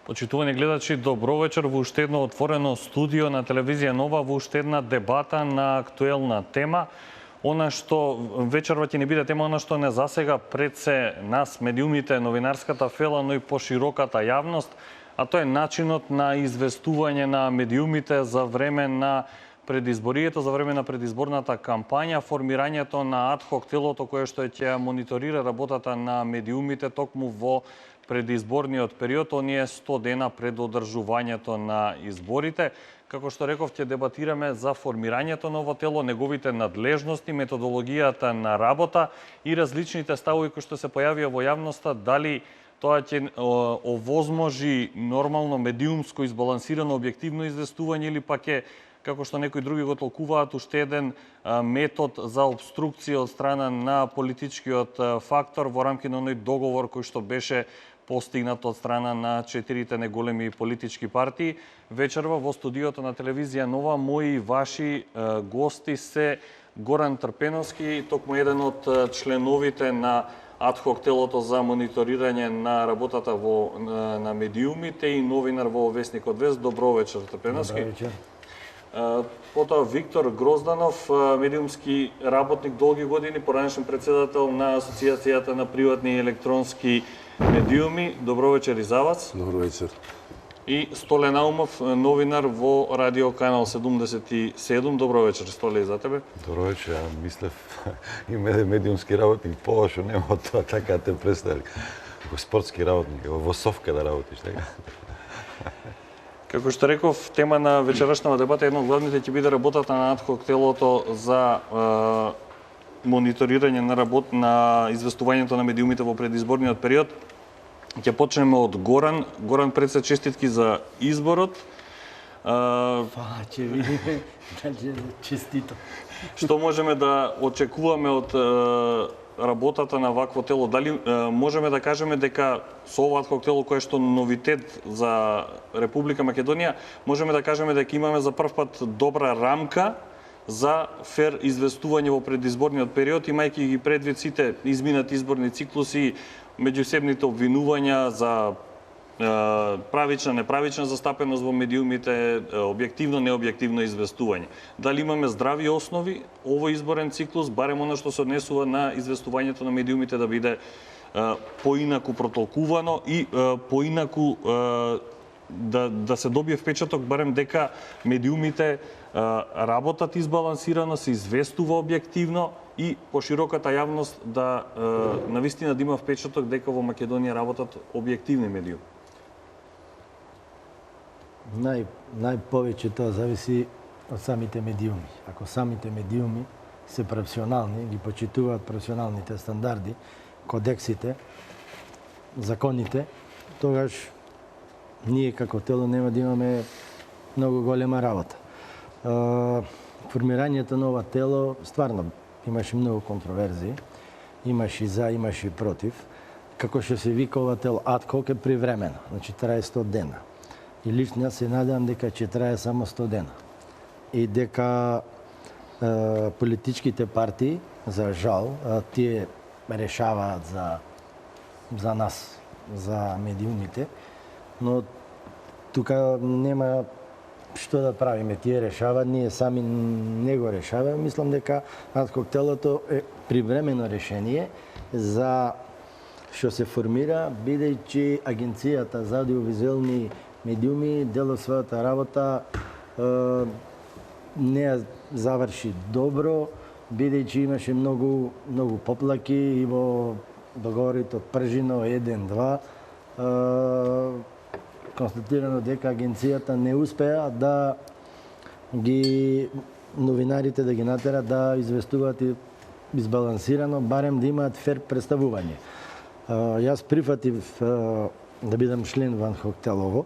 Почитувани гледачи, добро вечер во уште едно отворено студио на телевизија Нова, во уште една дебата на актуелна тема. Она што вечерва ќе не биде тема, она што не засега пред се нас, медиумите, новинарската фела, но и пошироката јавност, а тоа е начинот на известување на медиумите за време на предизборието, за време на предизборната кампања, формирањето на адхок телото кое што ќе мониторира работата на медиумите токму во предизборниот период, оние 100 дена пред одржувањето на изборите. Како што реков, ќе дебатираме за формирањето на ово тело, неговите надлежности, методологијата на работа и различните ставови кои што се појавија во јавноста, дали тоа ќе овозможи нормално медиумско избалансирано објективно известување или пак е, како што некои други го толкуваат, уште еден метод за обструкција од страна на политичкиот фактор во рамки на оној договор кој што беше постигнат од страна на 4 неголеми политички партии. Вечерва во студиото на телевизија Нова мои и ваши гости се Горан Трпеновски, токму еден од членовите на адхок телото за мониторирање на работата на медиумите и новинар во Весникот Вест. Добро вечер, Трпеновски. Добро вечер. Потоа Виктор Грозданов, медиумски работник долги години, поранешен председател на Асоциацијата на приватни и електронски медиуми. Добро вечер и за вас. Добро вечер. И Столе Наумов, новинар во Радио Канал 77. Добро вечер, Столе, и за тебе. Добро вечер, ја мислев име медиумски работник, полошо нема од тоа така те представи. Како спортски работник, во Совка да работиш, така? Како што реков, тема на вечерашната дебата, едно од главните ќе биде работата на адхок телото за мониторирање на известувањето на медиумите во предизборниот период. Ќе почнеме од Горан. Горан, пред се честитки за изборот. Ќе видиме дали честито. Што можеме да очекуваме од работата на вакво тело? Дали можеме да кажеме дека со ова адхок тело кое што новитет за Република Македонија, можеме да кажеме дека имаме за прв пат добра рамка за фер известување во предизборниот период, имајќи ги предвид сите изминати изборни циклуси, меѓусебните обвинувања за правична, неправична застапеност во медиумите, објективно, необјективно известување. Дали имаме здрави основи овој изборен циклус, барем она што се однесува на известувањето на медиумите да биде поинаку протолкувано и поинаку да се добие впечаток барем дека медиумите работат избалансирано, се известува објективно и пошироката јавност да навистина да има впечаток дека во Македонија работат објективни медиуми. Најповеќе тоа зависи од самите медиуми. Ако самите медиуми се професионални, ги почитуваат професионалните стандарди, кодексите, законите, тогаш ние како тело нема да имаме многу голема работа. Формирањето на ова тело стварно имаше многу контроверзии, имаше за, имаше против. Како што се вика ова тело адхок е привремено, значи трае 100 дена. И лично јас се надевам дека ќе трае само 100 дена. И дека политичките партии, за жал, тие решаваат за нас, за медиумите, но тука нема што да правиме, тие решаваат, ние сами не го решаваме. Мислам дека адхок телото е привремено решение за што се формира, бидејќи Агенцијата за аудиовизуелни медиуми дел од својата работа не ја заврши добро, бидејќи имаше многу поплаки и во договорите од Пржино 1-2 констатирано дека агенцијата не успеа да ги новинарите да ги натера да известуваат избалансирано, барем да имаат фер представување. Јас прифатив да бидам член во адхок телово.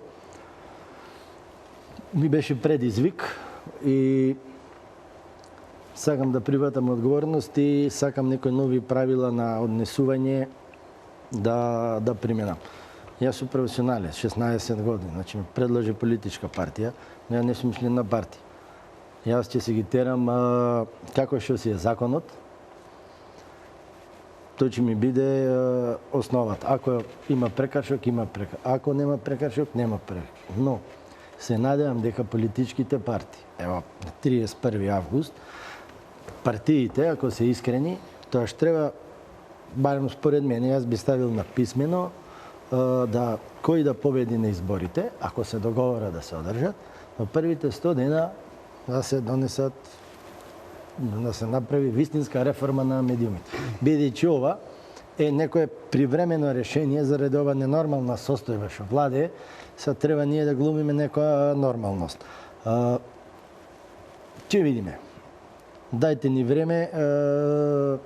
Ми беше предизвик и сакам да прифатам одговорност и сакам некои нови правила на однесување да применам. Јас сум професионалец, 16 години, значи ме предложи политичка партија, но ја не сум член на партија. Јас ќе се ги терам како што си е законот. Тоа ќе ми биде основата. Ако има прекршок, има прекршок. Ако нема прекршок, нема прекршок. Но се надевам дека политичките партии, ево, на 31 август, партиите, ако се искрени, тоа што треба, барем според мене, јас би ставил на писмено, да кој да победи на изборите, ако се договора да се одржат, но првите 100 дена да се донесат, да се направи вистинска реформа на медиумите. Бидејќи ова е некое привремено решение заради ова ненормална состојба што владе, сега треба ние да глумиме некоја нормалност. Ќе видиме. Дајте ни време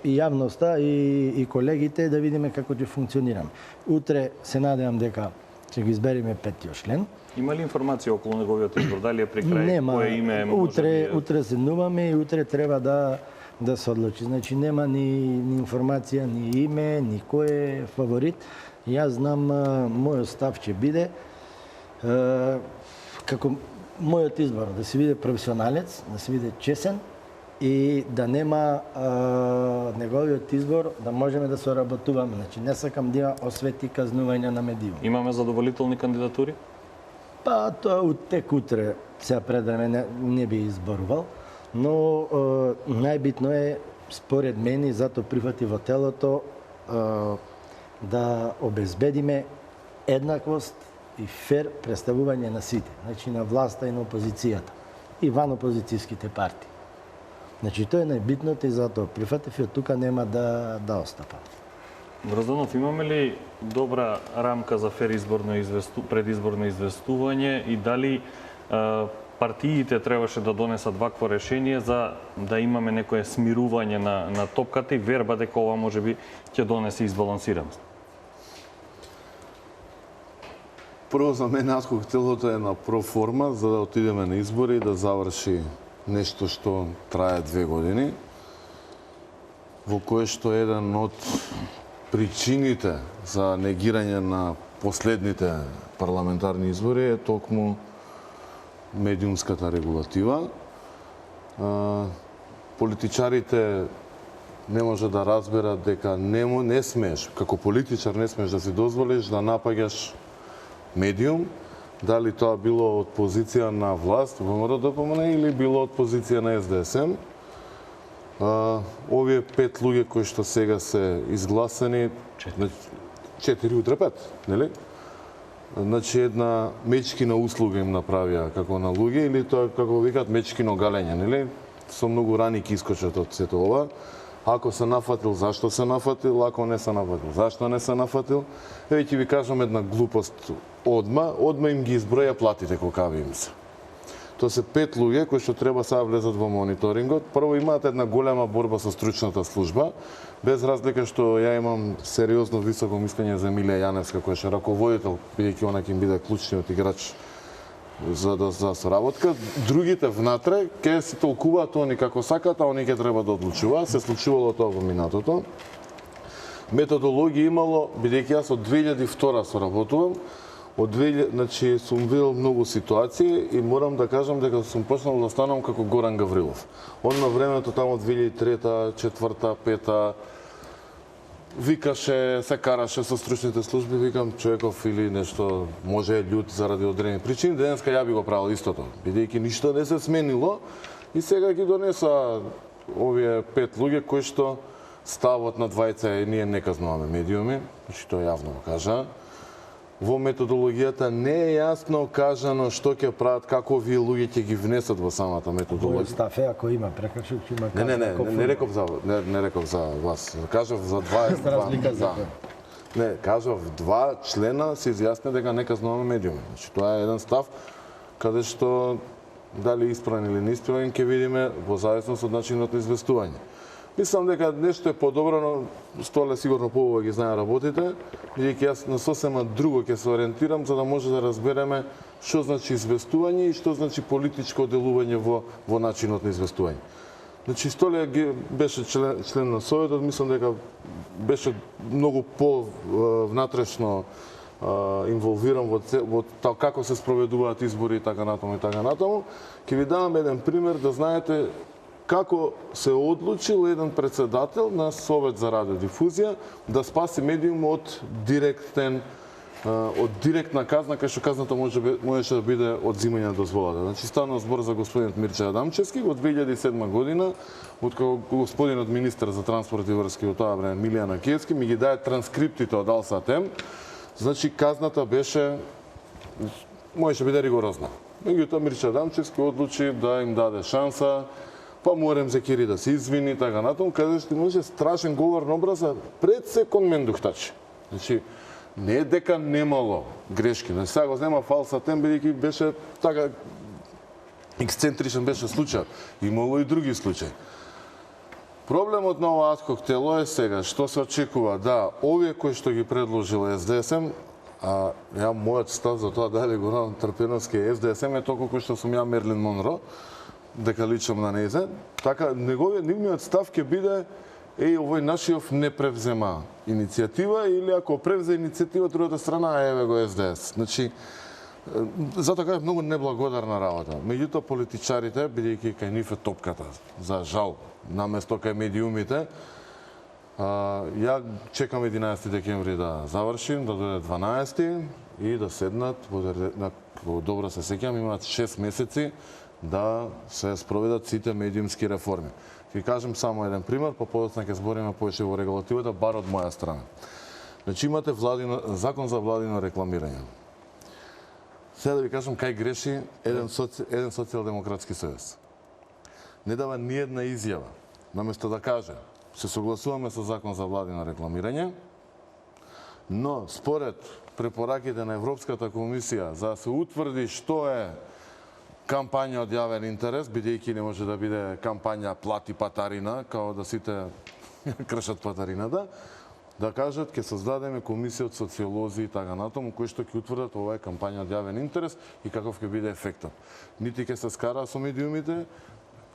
и јавноста и колегите да видиме како ќе функционираме. Утре се надевам дека ќе го избереме петтиот член. Има ли информација околу неговиот избор? Дали е при крај? Нема. Кое име може би... Утре седнуваме и утре треба да се одлучи. Значи нема ни информација, ни име, ни кој е фаворит. Јас знам мојот став ќе биде како мојот избор да се биде професионалец, да се биде чесен и да нема неговиот избор да можеме да соработуваме. Значи не сакам да има освети казнување на медиуми. Имаме задоволителни кандидатури? Па тоа тек утре сега пред време не би изборувал, но најбитно е според мене и затоа прифати во телото да обезбедиме еднаквост и фер представување на сите, значи на власта и на опозицијата и ван опозицијските партии. Значи тоа е најбитното и затоа прифатив и од тука нема да остапам. Грозданов, имаме ли добра рамка за фер предизборно известување и дали партиите требаше да донесат вакво решение за да имаме некое смирување на топката и верба дека ова можеби ќе донесе избалансираност? Прво за мене аз коктелото е на проформа за да отидеме на избори и да заврши нешто што трае 2 години, во кое што еден од причините за негирање на последните парламентарни избори е токму медиумската регулатива. Политичарите не може да разберат дека не смееш, како политичар не смееш да си дозволиш да напаѓаш медиум, дали тоа било од позиција на власт, ВМРО-ДПМН или било од позиција на СДСМ. Овие 5 луѓе кои што сега се изгласани, 4 утре 5, нели? Значи една мечкина услуга им направија како на луѓе или тоа како викаат мечкино галење, нели? Со многу рани ќе искочат од сето ова. Ако се нафатил, зашто се нафатил, ако не се нафатил, зашто не се нафатил. Еве ќе ви кажам една глупост одма им ги изброја платите колкави им се. Тоа се 5 луѓе кои што треба сега влезат во мониторингот. Прво имаат една голема борба со стручната служба, без разлика што ја имам сериозно високо мислење за Емилија Јаневска, која е раководител, бидејќи она ќе им биде клучниот играч за соработка. Другите внатре ќе се толкуваат они како сакат, а они ќе треба да одлучуваат. Се случувало тоа во минатото. Методологија имало, бидејќи јас од 2002 соработувам, значи сум видел многу ситуации и морам да кажам дека сум почнал да станам како Горан Гаврилов. Он на времето тамо 2003, 2004, 2005 викаше, се караше со стручните служби, викам човеков или нешто може е љут заради одредени причини, денеска ја би го правил истото, бидејќи ништо не се сменило и сега ги донеса овие 5 луѓе кои што ставот на двајца е ние не казнуваме медиуми, значи тоа јавно го кажа. Во методологијата не е јасно кажано што ќе прават, како овие луѓе ќе ги внесат во самата методологија. Мојот став е ако има прекршок, ќе има Не реков за вас. Кажав за 22. Не, кажав 2 члена се изјасни дека не казнуваме медиуми. Значи тоа е еден став каде што дали исправен или неисправен ќе видиме во зависност од начинот на известување. Мислам дека нешто е подобро, но Столе сигурно побава ги знае работите, бидејќи јас на сосема друго ќе се ориентирам за да може да разбереме што значи известување и што значи политичко делување во начинот на известување. Значи Столе беше член на Советот, мислам дека беше многу по-внатрешно инволвиран во како се спроведуваат избори и така натаму и така натаму. Ќе ви дадам еден пример да знаете како се одлучил еден председател на Совет за радиодифузија да спаси медиум од директна казна, кај што казната можеше да биде одзимање на дозволата. Значи станува збор за господинот Мирча Адамчевски во 2007 година, откако господинот министер за транспорт и врски во тоа време Милијан Акиевски ми ги даде транскриптите од Алсатем. Значи казната можеше биде ригорозна. Меѓутоа Мирча Адамчевски одлучи да им даде шанса, па Муарем Зекири да се извини, така натаму, каде што имаше страшен говор на образа пред се кон Мендухтачи. Значи, не е дека немало грешки, но сега го знема Алсатем, бидејќи беше така ексцентричен беше случај. Имало и други случаи. Проблемот на ова адхок тело е сега, што се очекува, да, овие кои што ги предложил СДСМ, а ја мојот став за тоа дали го Горан Трпеновски СДСМ е толку кој што сум ја Мерлин Монро, дека личам на нејзе, така нивниот став ќе биде овој нашиов не превзема иницијатива или ако превзе иницијатива од другата страна, еве го СДС. Значи, затоа е многу неблагодарна работа. Меѓутоа политичарите, бидејќи кај нив е топката, за жал, наместо кај медиумите, ја чекам 11 декември да завршим, да дојде 12 и да седнат, во добро се сеќам, имаат 6 месеци да се спроведат сите медиумски реформи. Ќе кажем само еден пример, па подоцна ќе збориме повеќе во регулативата, бар од моја страна. Значи имате закон за владино рекламирање. Сега да ви кажам кај греши еден социјалдемократски сојуз. Не дава ни една изјава, наместо да каже се согласуваме со закон за владино рекламирање, но според препораките на Европската комисија за да се утврди што е кампања од јавен интерес, бидејќи не може да биде кампања плати патарина, као да сите кршат патарината, да кажат ќе создадеме комисија од социолози и така натаму, кои што ќе утврдат ова е кампања од јавен интерес и каков ќе биде ефектот. Нити ќе се скара со медиумите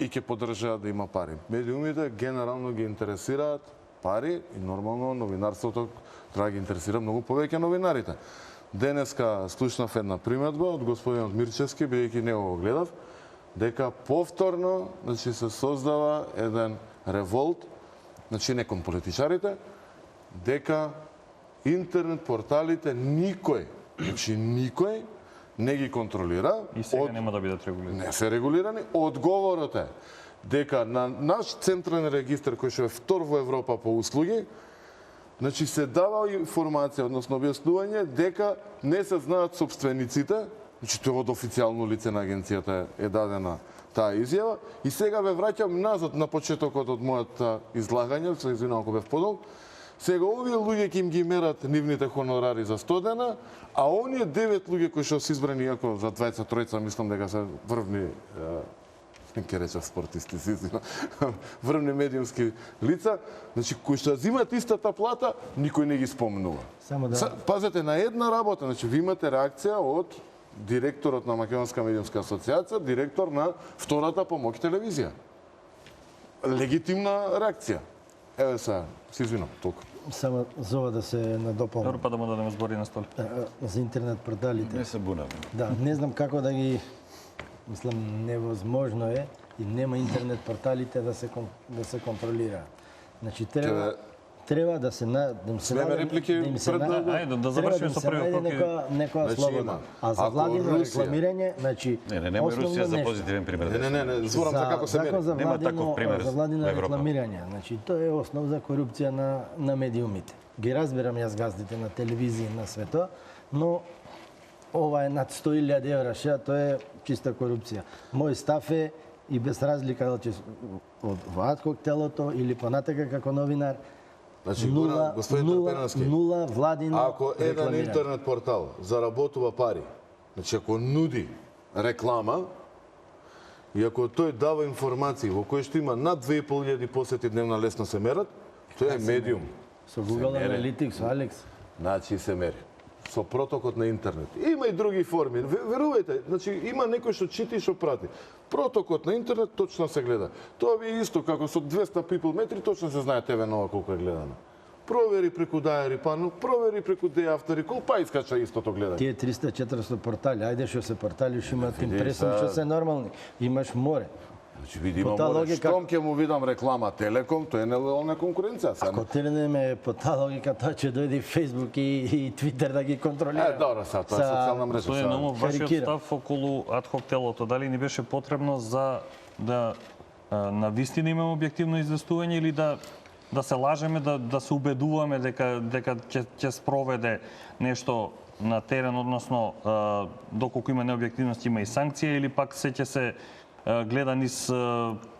и ќе поддржаат да има пари. Медиумите генерално ги интересираат пари и нормално новинарството треба да ги интересира многу повеќе новинарите. Денеска слушнав една примедба од господинот Мирчевски, бидејќи него го гледав, дека повторно се создава еден револт, не кон политичарите, дека интернет порталите никој не ги контролира. И сега нема да бидат регулирани. Не се регулирани. Одговорот е дека на наш централен регистар, кој што е втор во Европа по услуги, се дава информација, односно објаснување, дека не се знаат собствениците, тоа од официјално лице на агенцијата е дадена таа изјава, и сега ве враќам назад на почетокот од мојата излагање, се извинувам ако бев подолг. Сега овие луѓе ќе им ги мерат нивните хонорари за 100 дена, а оние 9 луѓе кои што се избрани, иако за 23 мислам дека се врвни ќе речам спортисти, врвни медиумски лица, кои што земат истата плата, никој не ги спомнува. Пазете, на една работа, ви имате реакција од директорот на Македонска медиумска асоциација, директор на втората по моќ телевизија. Легитимна реакција. Еве се извинам, толку. Само за ова да се надополни. Добро, па да му дадеме збори на стол. За интернет порталите. Не се бунаме. Да, не знам како да ги... Мислам, невозможно е и нема интернет порталите да се контролира. Значи, треба да се Смеме реплики пред да завршиме со првиот блок. Некоја слободна. А за владино рекламирање, значи... Нема Русија за позитивен пример. Не, зборам за како се мери. Нема таков пример за владино рекламирање, значи, тоа е основ за корупција на медиумите. Ги разбирам јас gazdите на телевизија на свето, но ова е над 100.000 евра, тоа е чиста корупција. Мој став е и без разлика од адхок телото или понатака како новинар, нула владино рекламирање. Ако еден интернет портал заработува пари, ако нуди реклама и ако тој дава информации во кои што има над 2.500 посети дневна, лесно се мерат, тој е медиум. Со Google Analytics, со Alex. Значи се мери. Со протокот на интернет. Има и други форми. Верувајте, има некој што чити и што прати. Протокот на интернет точно се гледа. Тоа ви е исто како со 200 people метри, точно се знае ТВ Нова колку е гледана. Провери преку Diary Panel, провери преку Day After Recall, па искача истото гледање. Тие 300-400 портали, ајде што се портали, што имаат импресивни, што се нормални. Имаш море. Значи види По таа има логика- штом ќе му видам реклама Телеком, тоа е нелојална конкуренција. Ако тренеме по таа логика, тоа ќе дојде и Facebook и Twitter да ги контролира. Добро, тоа е социјална мрежа. Тоа е ново вашиот карикира. став околу адхок телото. Дали ни беше потребно за да на вистина имаме објективно известување или да се лажеме, да се убедуваме дека ќе спроведе нешто на терен, односно доколку има необјективност има и санкција, или пак се ќе се гледа низ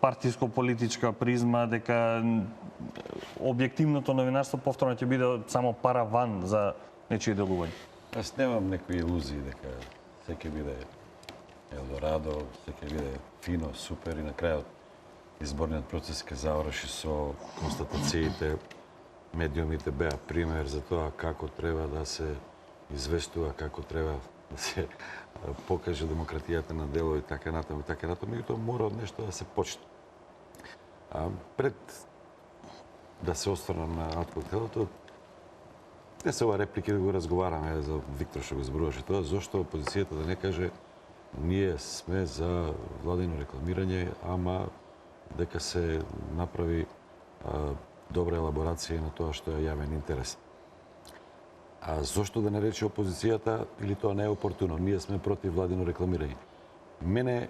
партиско-политичка призма, дека објективното новинарство повторно ќе биде само параван за нечие делување. Аз немам некои илузии дека се ќе биде Елдорадо, се ќе биде фино, супер и на крајот изборниот процес ќе заврши со констатациите. Медиумите беа пример за тоа како треба да се известува, како треба да се покаже демократијата на дело и така натаму, меѓутоа мора од нешто да се почне. Пред да се осврнам на адхок-телото, не се ова реплики да го разговараме за Виктор што го зборуваше тоа, зошто опозицијата да не каже ние сме за владино рекламирање, ама дека се направи добра елаборација на тоа што е јавен интерес. А зошто да не рече опозицијата или тоа не е опортуно? Ние сме против владино рекламирање. Мене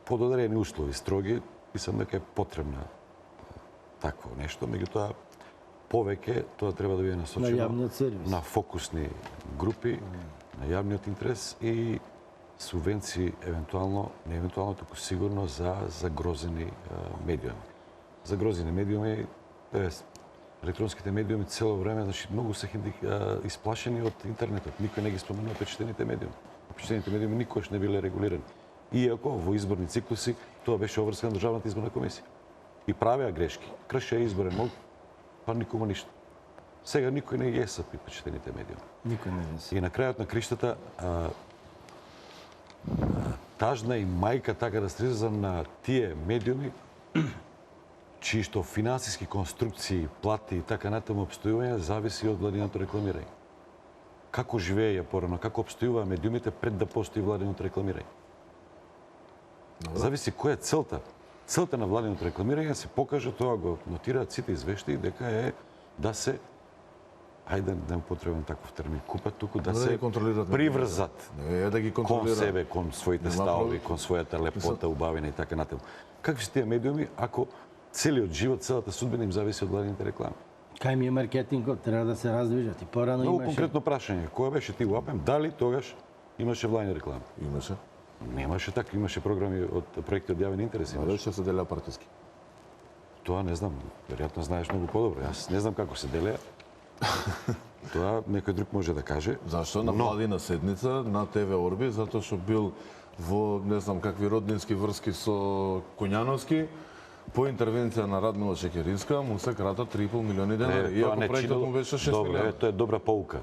под одредени услови строги, мислам дека е потребна такво нешто, меѓутоа повеќе тоа треба да биде насочено На јавниот сервис. на фокусни групи, на јавниот интерес и субвенции евентуално, не евентуално, туку сигурно за загрозени медиуми. Загрозени медиуми, електронските медиуми цело време, значи многу се исплашени од интернетот. Никој не ги споменува печатените медиуми. Печатените медиуми никош не биле регулирани. Иако во изборни циклуси тоа беше обврскано на Државната изборна комисија. И правеа грешки, кршеа изборен мод, па никому ништо. Сега никој не ги есапи печатените медиуми. Никој не знае. И на крајот на криштата тажна и мајка, така да се изразам, на тие медиуми чии што финансиски конструкции, плати и така натаму обстојување зависи од владиното рекламирање. Како живееја порано, како обстојуваа медиумите пред да постои владиното рекламирање. Зависи која е целта. Целта на владиното рекламирање се покаже, тоа го нотираат сите извештаи, дека е да се ајде да не употребам таков термин, купат, туку да се приврзат Не да ги кон контролира. себе, кон своите ставови, кон својата лепота, убавина и така натаму. Какви се тие медиуми ако целиот живот, целата судбина им зависи од владините реклами? Кај ми е маркетингот, треба да се раздвижат. И порано Многу имаше... конкретно прашање, која беше ти го АПМ, дали тогаш имаше владини реклами? Имаше. Немаше така, имаше програми од проекти од јавен интерес. А Имаше. што се делеа партиски. Тоа не знам, веројатно знаеш многу подобро. Јас не знам како се делеа. Тоа некој друг може да каже. Зашто? На владина седница на ТВ Орби, затоа што бил во не знам какви роднински врски со Коњановски, по интервенција на Радмила Шекеринска му се крата 3,5 милиони денари. Иако проектот му беше 6 Добро, милиони. тоа е добра поука.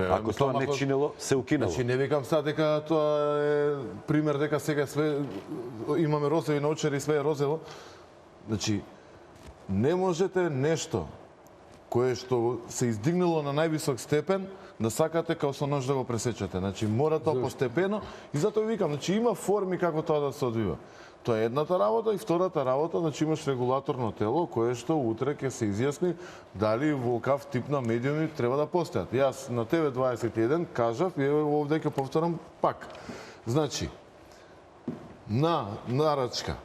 Ако тоа не ако- чинело, се укинало. Значи не викам сега дека тоа е пример дека сега све имаме розови на очери и све е розово. Значи не можете нешто кое што се издигнало на највисок степен да сакате као со нож да го пресечете. Значи мора тоа постепено и затоа викам, значи има форми како тоа да се одвива. Тоа е едната работа и втората работа, значи имаш регулаторно тело кое што утре ќе се изјасни дали волкав тип на медиуми треба да постојат. Јас на ТВ21 кажав и овде ќе повторам пак. Значи, на нарачка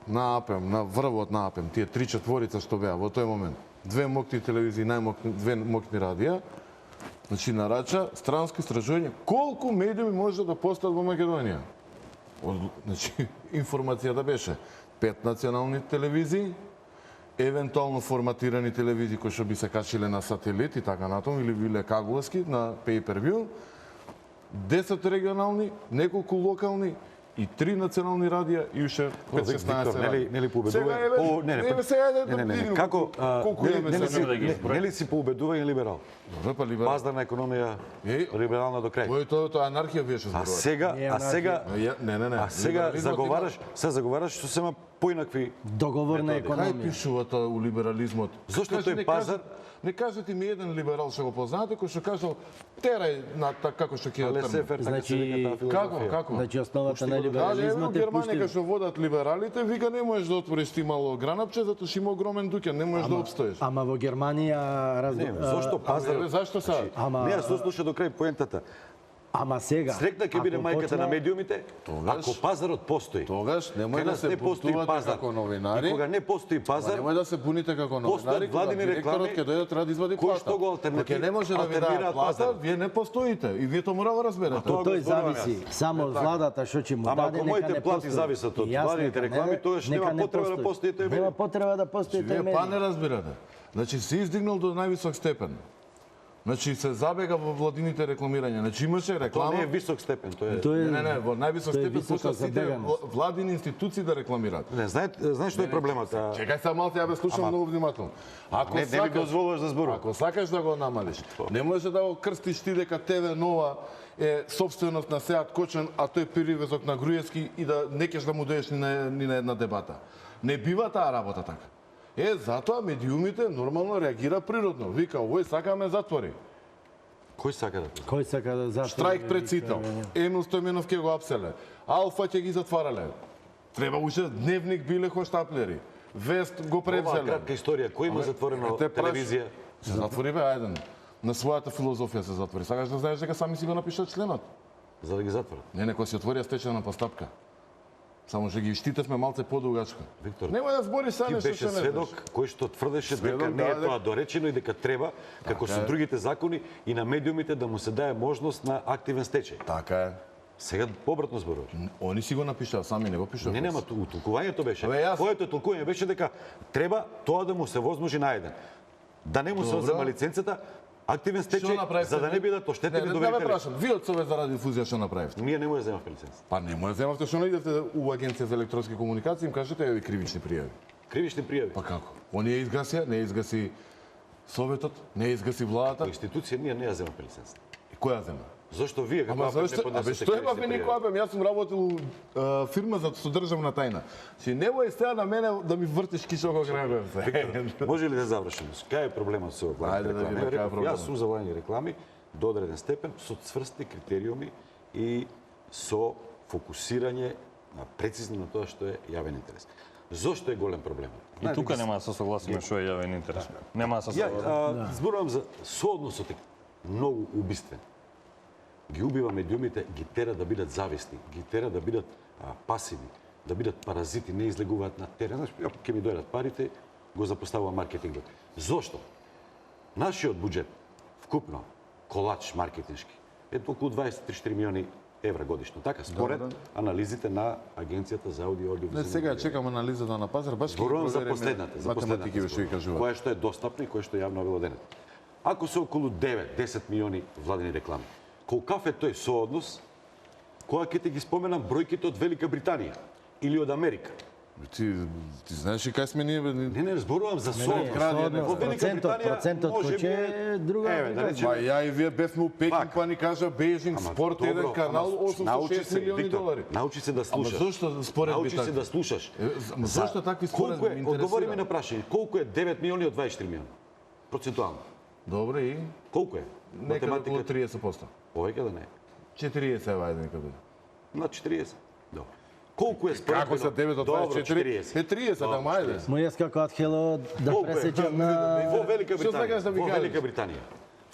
на АПМ, на врвот на АПМ, тие 3/4 што беа во тој момент, две мокни телевизии, две мокни радија, значи нарача странско истражување колку медиуми може да постојат во Македонија. Значи, информацијата беше 5 национални телевизии, евентуално форматирани телевизии кои што би се качиле на сателит и така натаму, или биле кабелски на pay-per-view, 10 регионални, неколку локални и 3 национални радија и уште 5-16 радија. Нели поубедува? Не. Како колку имаме сега? нели си поубедување либерал? Добре, па либерал. Паздарна економија, либерална до крај. Тоа анархија беше зборуваш. А сега Не. сега заговараш, заговараш со сема поинакви Договорна методи. Кај економија. пишува тоа у либерализмот? Зошто Кажи, тој не пазар- Не кажете ми еден либерал што го познате кој што кажал терај на како што ќе Але тргне. сефер, така Значи, се вика таа Како, филозофија. како? Значи основата на Дали еве либерализмот у е Германија кај пуштив. што водат либералите, вика не можеш да отвориш ти мало гранапче затоа што има огромен дуќан, не можеш да обстоиш. Ама во Германија Не, зошто пазар? Еве, зашто сега? Ама- Не, ја сослуша до крај поентата. Ама сега. Срекна ќе биде ако мајката на почне- медиумите, Тогаш- ако пазарот постои. Тогаш немој Кај да нас се не постои бунтувате пазар. како новинари. И кога не постои пазар, Немој да се буните како новинари, постојат кога владини директорот реклами ќе дојде треба да извади кои плата. што го Ако не може да ви алтернираат даде плата, пазарот. вие не постоите и вие тоа мора да разберете. тоа го Тој зборувам зависи јас. само од владата што ќе му Ама даде, ако нека моите не плати постои. зависат од И јас владините нека реклами, не- тогаш нека нема не потреба да постои тој Нема медиум. потреба да постои тој Вие па не медиум. разбирате. Значи се издигнал до највисок степен. Значи се забега во владините рекламирање. Значи имаше Тоа реклама. не е висок степен, тоа е. Тој е Не, во највисок тој е степен висока почна сите забеганост. владини институции да рекламираат. Не, знаеш што е проблемот? Чекај се малку, ја бе слушам многу внимателно. Ако Не ми сакаш, дозволуваш да зборувам. ако сакаш да го намалиш, не може да го крстиш ти дека ТВ Нова е собственост на Сеат Кочан, а тој перивезок на Груевски и да не кеш да му доеш ни на една дебата. Не бива таа работа така. Затоа медиумите нормално реагира природно. Вика, овој сакаме затвори. Кој сака да? Кој сака да затвори? Штрајк пред Цител. Емил Стојменов ќе го апселе. Алфа ќе ги затварале. Треба уште дневник биле хоштаплери. Вест го Ова превзеле. кратка историја, кој има затворено те праш- телевизија? Се затвори бе, ајден. На својата филозофија се затвори. Сакаш да знаеш дека сами си го напишат членот? За да ги затворат. Не, некој си отворија стечајна постапка. Само што ги штитевме малце подугачка. Виктор, Немој да збориш сега Ти нешто беше што не сведок знаеш. кој што тврдеше дека Сведок, не е да, тоа доречено и дека треба, како со е. другите закони, и на медиумите да му се даде можност на активен стечај. Така е. Сега побратно зборуваш. Они си го напишаа, сами не го пишаа. Не, нема, утолкувањето беше. Абе, јас- Твоето толкување беше дека треба тоа да му се возможи на еден. Да не му се Добро. одзема лиценцата, активен Што стечај, направивте? за да не бидат оштетени Не, да ме доверители. прашам, вие од Совет за радиодифузија што направивте? Ние не му ја земавме лиценца. Па не може земавте што не идете у Агенција за електронски комуникации, им кажете еви кривични пријави. Кривични пријави. Па како? Оние изгасија, не изгаси Советот, не изгаси владата. По институција ние не ја земавме лиценца. И која зема? Зошто вие како Ама АПЕП не зашто? Абе поднесете што е кривични бе пријави? никој бе? Јас сум работил у фирма за содржавна тајна. Си немој сега на мене да ми вртиш кишоко крагоевце. Може ли да завршим? Кај е проблемот со Ајде владните да реклами? видиме кај е Реков, проблемот. Јас сум за владни реклами до одреден степен со цврсти критериуми и со фокусирање на прецизно на тоа што е јавен интерес. Зошто е голем проблемот? И тука нема да се согласиме што е јавен интерес. Нема да се Ја согласиме. зборувам за соодносот е многу убиствен. Ги убива медиумите, ги тера да бидат зависни, ги тера да бидат пасивни, да бидат паразити, не излегуваат на терен. Знаеш, ако ќе ми дојдат парите, го запоставува маркетингот. Зошто? Нашиот буџет, вкупно, колач маркетиншки, е околу 23 милиони евра годишно. Така, според анализите на Агенцијата за аудио и Не, сега ја чекам анализата на пазар, баш ќе Зборувам за провериме последната, математики што ви кажува. Кое што е достапно и кое што е јавно обелоденето. Ако се околу 9-10 милиони владени реклами, колкав е тој сооднос кога ќе ти ги споменам бројките од Велика Британија или од Америка? Ти знаеш и кај сме ние? Не, зборувам за сооднос. сооднос, Во Велика Британија процентот може кој би е друга Еве, да приказна. речеме, Па ја и вие бевме у Пекин, Пак. па ни кажа Бејжинг Ама, спорт добро, еден канал ама, научи 806 се, милиони Виктор, долари. Научи се да слушаш. Ама зошто споредби Научи се такви? да слушаш. Ама зошто такви споредби Колку ме е, интересира? одговори ми на прашање, колку е 9 милиони од 24 милиони? Процентуално. Добре и Колку е? некаде околу 30%. Повеќе да не е. 40 ева ајде некаде. На 40. Добро. Колку е според Како се 9 од 24? Е 30, да мајде. Мо јас како Атхело да Колку е? пресечам на Во Велика Што сакаш да Британија, ми во кажеш? Велика Британија.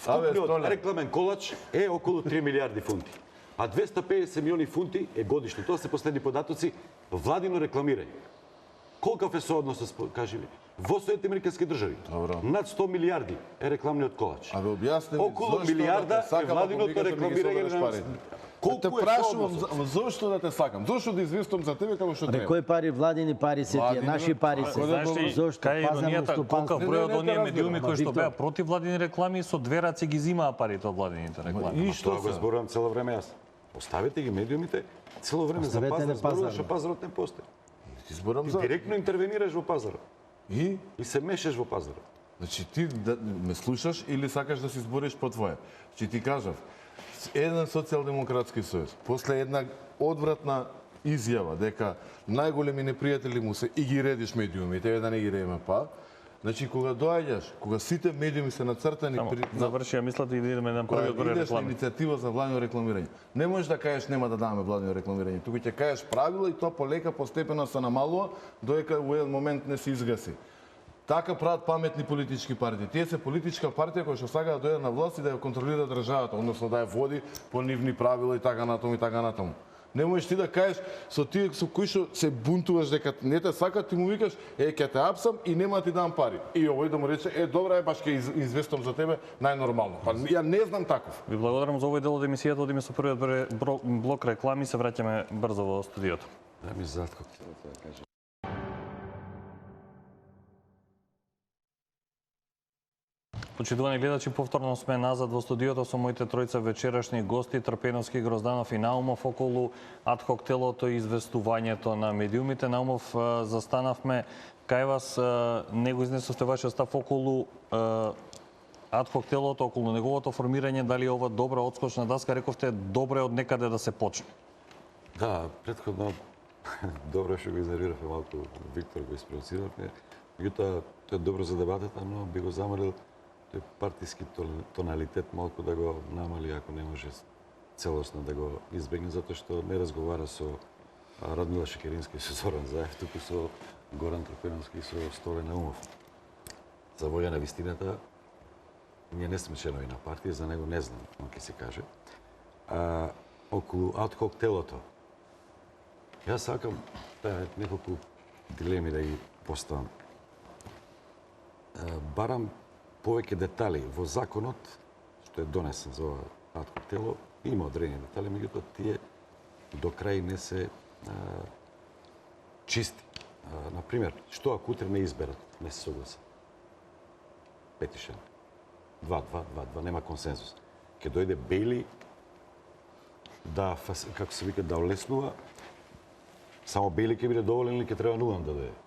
Абе, Вкупниот Столе. рекламен колач е околу 3 милиарди фунти. А 250 милиони фунти е годишно. Тоа се последни податоци владино рекламирање. Колкав е соодносот, кажи ми? Во Соединетите Американски држави, Добро. над 100 милиарди е рекламниот колач. Абе објасни ми Околу зошто милиарда да те сакам, е владиното ако викаш да ми ги рекламирање собереш на парите. Колку Те е прашувам соодносот? зошто да те сакам? Зошто да известувам за тебе како што Абе, треба? кои пари, владини пари се тие, Владини, наши пари се. Кој да Знаеш ли, Зошто? кај е Пазарно иронијата, стопанство. колка број од Не, оние разбирам. медиуми кои што Виктор. беа против владини реклами со две раце ги зимаа парите од владините реклами. И што Тоа го се? зборувам цело време јас. Оставете ги медиумите цело време за Оставете пазар, на зборуваш, пазар. а пазарот не постои. Ти зборам за... Директно интервенираш во пазарот И? и се мешаш во пазарот. Значи ти да ме слушаш или сакаш да си збориш по твое? Значи ти кажав, еден социјалдемократски сојуз, после една одвратна изјава дека најголеми непријатели му се и ги редиш медиумите, да не ги редиме па. Значи кога доаѓаш, кога сите медиуми се нацртани Заврши, ја мислат и да идеме на првиот кога број идеш на реклами. иницијатива за владено рекламирање. Не можеш да кажеш нема да даваме владено рекламирање. Туку ќе кажеш правила и тоа полека постепено се намалува додека во еден момент не се изгаси. Така прават паметни политички партии. Тие се политичка партија која што сака да дојде на власт и да ја контролира државата, односно да ја води по нивни правила и така натаму и така натаму. Не можеш ти да кажеш со тие со кои што се бунтуваш дека не те сакат, ти му викаш ќе те апсам и нема ти дам пари. И овој да му рече добра баш ќе известам за тебе најнормално. Па ја не знам таков. Ви благодарам за овој дел од емисијата, одиме со првиот блок реклами, се враќаме брзо во студиото. Да ми затко да кажа. Почитувани гледачи, повторно сме назад во студиото со моите тројца вечерашни гости, Трпеновски, Грозданов и Наумов, околу адхок телото и известувањето на медиумите. Наумов, застанавме кај вас, не го изнесовте вашиот став околу адхок телото, околу неговото формирање, дали е ова добра одскочна даска, рековте добро е од некаде да се почне. Да, претходно добро што го изnerviравме малку, Виктор го испровоциравме. Меѓутоа, тоа е добро за дебатата, но би го замарил тој партиски тоналитет малку да го намали, ако не може целосно да го избегне, затоа што не разговара со Радмила Шекерински и со Зоран Заев, туку со Горан Трпеновски и со Сторе Наумов. За волја на вистината, ние не сме членови на партија, за него не знам, но ќе се каже. Околу адхок телото, јас сакам неколку дилеми да ги поставам. Барам повеќе детали во законот, што е донесен за ова адхок тело, има одредени детали, меѓутоа тие до крај не се чисти. Например, што ако утре не изберат, не се согласат? Петишен. 2, нема консензус. Ке дојде Бейли да, како се вика, да олеснува, само Бейли ќе биде доволен или ќе треба Нулан да дојде?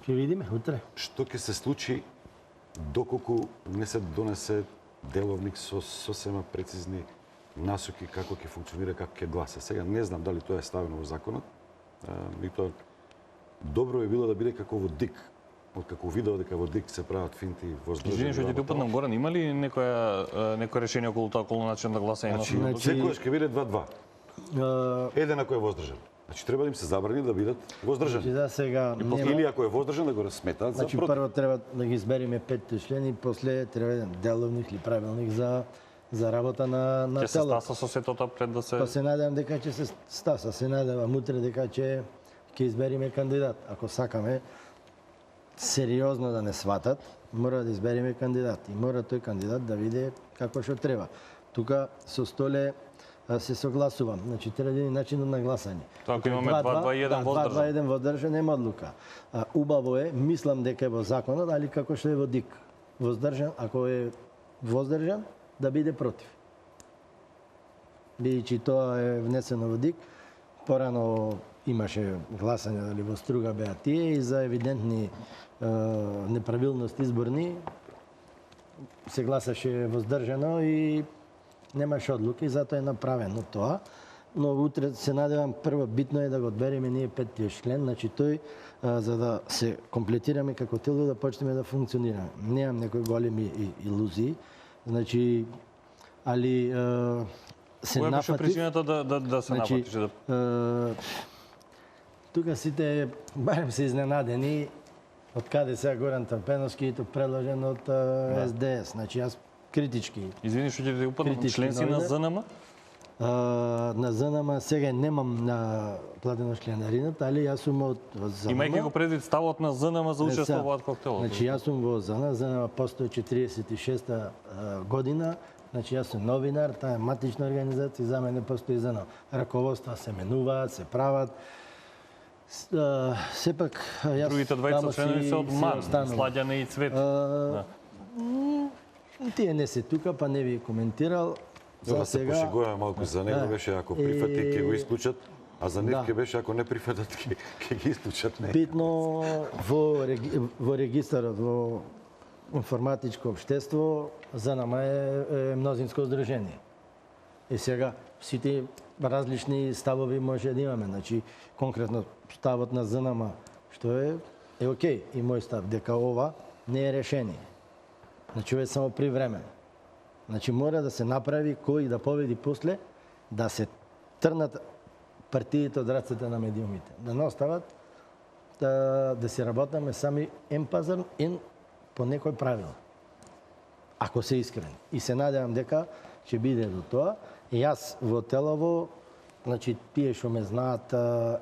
Ќе видиме утре. Што ќе се случи доколку не се донесе деловник со сосема прецизни насоки како ќе функционира, како ќе гласа. Сега не знам дали тоа е ставено во законот, меѓутоа добро би било да биде како во ДИК. Откако видов дека во ДИК се прават финти воздржани. Извини што ќе те упатнам, Горан, има ли некое решение околу тоа, околу начин да гласање? Значи, секојаш ќе биде 2-2. Еден ако е воздржан. Значи треба да им се забрани да бидат воздржани. Значи, сега Или ако е воздржан да го сметаат за Значи против. прво треба да ги избериме 5 члени, после треба еден деловник или правилник за работа на Ќе се телото. стаса со сето тоа пред да се... Па се надевам дека ќе се стаса, се надевам утре дека ќе избериме кандидат. Ако сакаме сериозно да не сватат, мора да избериме кандидат и мора тој кандидат да види како што треба. Тука со Столе се согласувам. Значи треба да има начинот на гласање. Тоа ако имаме 2-2-1 воздржан. 2-2-1 воздржан нема одлука. Убаво е, мислам дека е во законот, али како што е во ДИК. Воздржан, ако е воздржан, да биде против. Бидејќи тоа е внесено во ДИК, порано имаше гласање дали во Струга беа тие и за евидентни неправилности изборни се гласаше воздржано и немаше одлуки, затоа е направено тоа. Но утре се надевам, прво битно е да го одбереме ние 5-тиот член, значи тој за да се комплетираме како тело да почнеме да функционираме. Немам некои големи илузии, значи али се Која беше нафатив. причината да се Значи, нафатиш? тука сите барем се изненадени од каде сега Горан Трпеновски и тоа предложен од СДС. Значи јас критички. Извини што ќе те упатнам, Критички член си на новинари. ЗНМ? На ЗНМ сега немам на платено членарината, али јас сум од ЗНМ. Имајќи го предвид ставот на ЗНМ за учество во адхок телото. Значи јас сум во ЗНМ постои 46-та година. Значи јас сум новинар, таа е матична организација, за мене постои ЗНМ. Раководства се менуваат, се прават. Сепак јас Другите двајца членови се од МАН, Сладјане и Цвет. Тие не се тука, па не ви коментирал. Да се пошегуваме малку за него, беше ако прифати ќе го исклучат, а за нив ќе беше ако не прифатат ќе ги исклучат. Битно во регистарот, во информатичко општество, ЗНМ е мнозинско здружение. И сега сите различни ставови може да имаме. Значи, конкретно ставот на ЗНМ, што е окей. И мој став, дека ова не е решение. Значи, ова е само привремено. Значи, мора да се направи кој да победи после, да се трнат партиите од рацете на медиумите. Да не остават да си работаме сами ен пазар, ен по некој правила. Ако се искрени. И се надевам дека ќе биде до тоа. И јас во телово, значи тие што ме знаат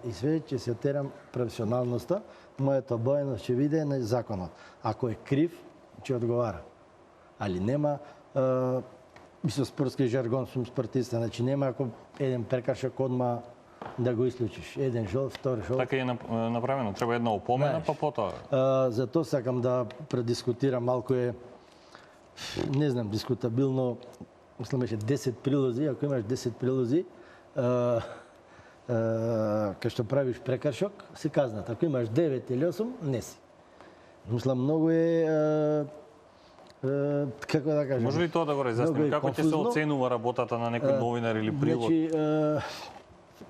и све, ќе се терам професионалноста, мојата обоеност ќе биде на законот. Ако е крив, ќе одговара. Али нема, со спортски жаргон сум спортиста, значи нема ако еден прекршок одма да го исклучиш. Еден жол, втори жол. Така е направено. Треба една опомена, па потоа. Затоа сакам да предискутирам малку не знам, дискутабилно, мислам беше 10 прилози, ако имаш 10 прилози, кај што правиш прекршок, си казнат. Ако имаш 9 или 8, не си. Мислам, многу како да кажем. Може ли тоа да го разјасниме? Како ќе се оценува работата на некој новинар или прилог? Значи,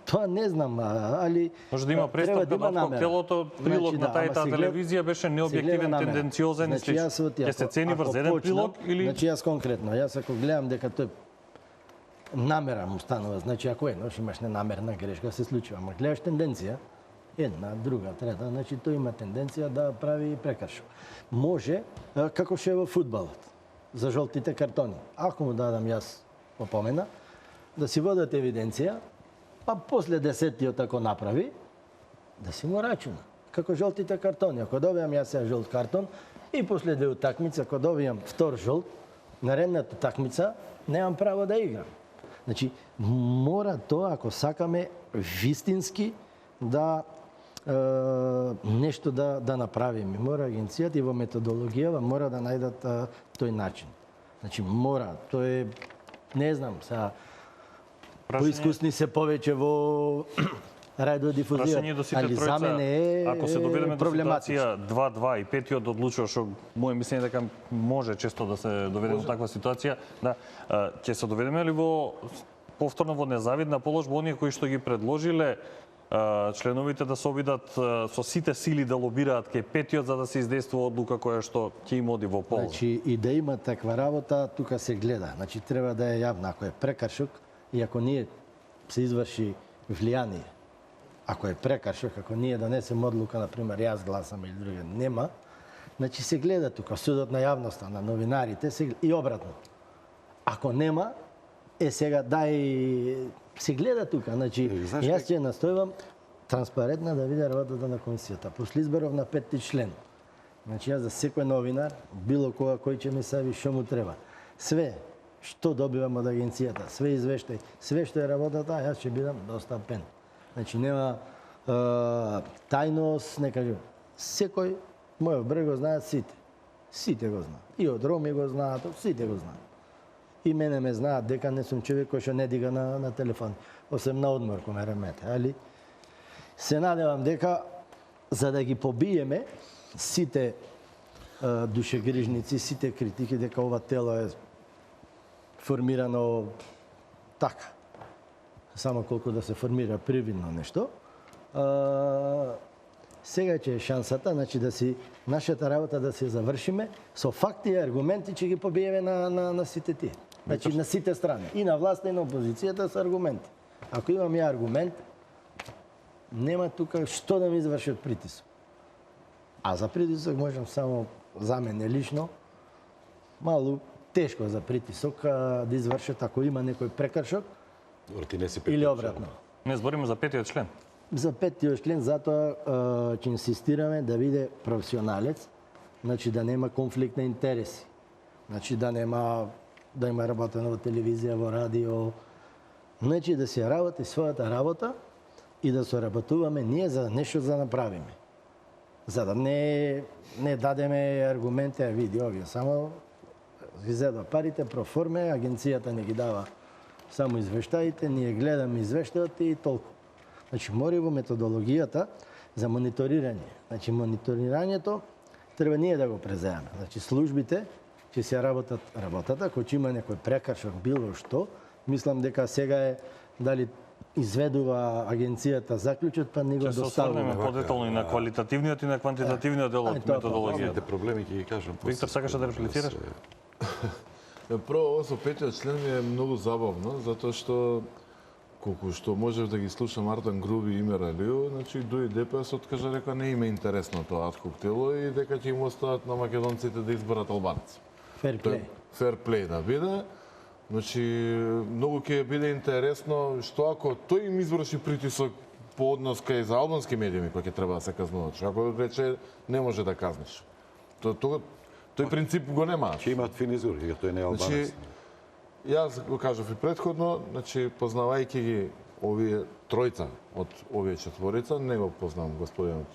тоа не знам, али може да има представка да телото прилог на тајата телевизија беше необјективен, тенденциозен и слично. Ќе се цени врз еден прилог или значи јас конкретно, јас ако гледам дека тој намера му станува, значи ако еднош имаш ненамерна грешка се случува, ама гледаш тенденција, една, друга, трета, значи тој има тенденција да прави прекршок. Може, како ше во фудбалот, за жолтите картони. Ако му дадам јас опомена, да си водат евиденција, па после 10-тиот ако направи, да си му рачуна. Како жолтите картони. Ако добијам јас сега жолт картон и после две утакмици, ако добијам втор жолт, наредната такмица немам право да играм. Значи, мора тоа, ако сакаме вистински да нешто да направиме. Мора агенцијата и во методологијава мора да најдат тој начин. Значи, мора, тој е, не знам, сега поискусни се повеќе во радиодифузија, али за мене е ако се доведеме до проблематично. ситуација 2-2 и петиот одлучува, што моје мислење дека може често да се доведеме до таква ситуација, да, ќе се доведеме ли во повторно во незавидна положба оние кои што ги предложиле членовите да се обидат со сите сили да лобираат кај петиот за да се издействува одлука која што ќе им оди во полза. Значи, и да има таква работа, тука се гледа. Значи, треба да е јавна. Ако е прекршок, и ако ние се изврши влијание, ако е прекршок, ако ние донесем одлука, например, јас гласам или други, нема, значи се гледа тука, судот на јавноста, на новинарите, и обратно. Ако нема, сега дај се гледа тука. Значи, јас ќе настојувам транспарентна да биде работата на комисијата. После изборов на 5-ти член. Значи, јас за секој новинар, било кога кој ќе ми сави што му треба. Све што добивам од агенцијата, све извештај, све што е работата, јас ќе бидам достапен. Значи, нема тајност, не кажем. Секој, мојот брег го знаат сите. Сите го знаат. И од Роми го знаат, сите го знаат. И мене ме знаат дека не сум човек кој што не дига на телефон, освен на одмор кога ме ремете. Али се надевам дека за да ги побиеме сите душегрижници, сите критики дека ова тело е формирано така. Само колку да се формира привидно нешто. Сега ќе е шансата, значи да си нашата работа да се завршиме со факти и аргументи ќе ги побиеме на сите тие. Значи на сите страни, и на власта и на опозицијата со аргументи. Ако имам ја аргумент, нема тука што да ми извршат притисок. А за притисок можам само за мене лично малку тешко за притисок да извршат ако има некој прекршок или обратно. Не збориме за петиот член. За петиот член затоа ќе инсистираме да биде професионалец, значи да нема конфликт на интереси. Значи да има работено во телевизија, во радио. Значи да се работи својата работа и да се работуваме ние за нешто за да направиме. За да не дадеме аргументи, види овие само ги зедва парите, проформе, агенцијата не ги дава само извештаите, ние гледаме извештаите и толку. Значи, мора во методологијата за мониторирање. Значи, мониторирањето треба ние да го преземеме. Значи, службите ќе се работат работата, кој ќе има некој прекршок, било што, мислам дека сега е дали изведува агенцијата заклучок, па ни го Ќе се осврнеме доставува. подетално и на квалитативниот и на квантитативниот дел од Ај, тоа, методологијата. Основните проблеми ќе ги кажам. Виктор, сакаш да реплицираш? Прво, ово со петиот член ми е многу забавно, затоа што колку што можев да ги слушам Артан Груби и Имер Алио, значи дуи ДПС откажа дека не им е интересно тоа адхок тело и дека ќе им остават на македонците да изберат албанци. Фер плей. Фер плей да биде. Значи, многу ќе биде интересно што ако тој им изврши притисок по однос кај за албански медиуми кои ќе треба да се казнуват. Што ако рече не може да казниш. Тој принцип го нема. Ќе имаат фин избор, ја тој не е албанец. Значи, јас го кажав и претходно, значи познавајќи ги овие тројца од овие четворица, не го познавам господинот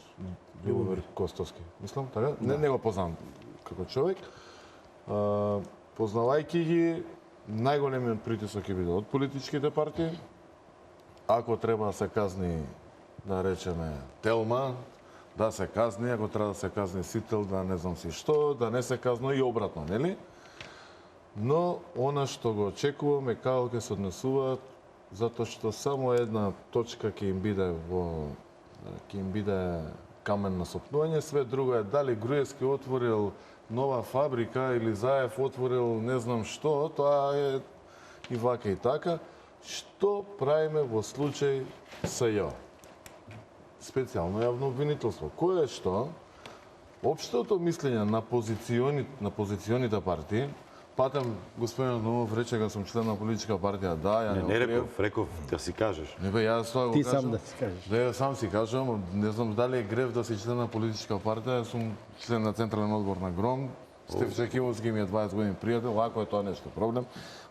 Љубомир Костовски. Мислам, така? Не го познавам како човек. Познавајќи ги, најголемиот притисок ќе биде од политичките партии. Ако треба да се казни, да речеме, Телма, да се казни, ако треба да се казни Сител, да не знам си што, да не се казно и обратно, нели? Но она што го очекуваме како ќе се однесуваат, затоа што само една точка ќе им биде камен на сопнување, све друго е дали Груевски отворил нова фабрика или Заев отворил не знам што, тоа е и вака и така. Што правиме во случај СЈО? Специјално јавно обвинителство. Кое е што? Општото мислење на позиционите партии, патем господинот Номов рече дека сум член на политичка партија, да, ја Не реков да си кажеш. Не бе, јас тоа го Ти кажам. сам да си кажеш. Да, ја сам си кажам, не знам дали е грев да си член на политичка партија, јас сум член на Централен одбор на ГРОМ, Стефче Кивовски ми е 20 години пријател, ако е тоа нешто проблем,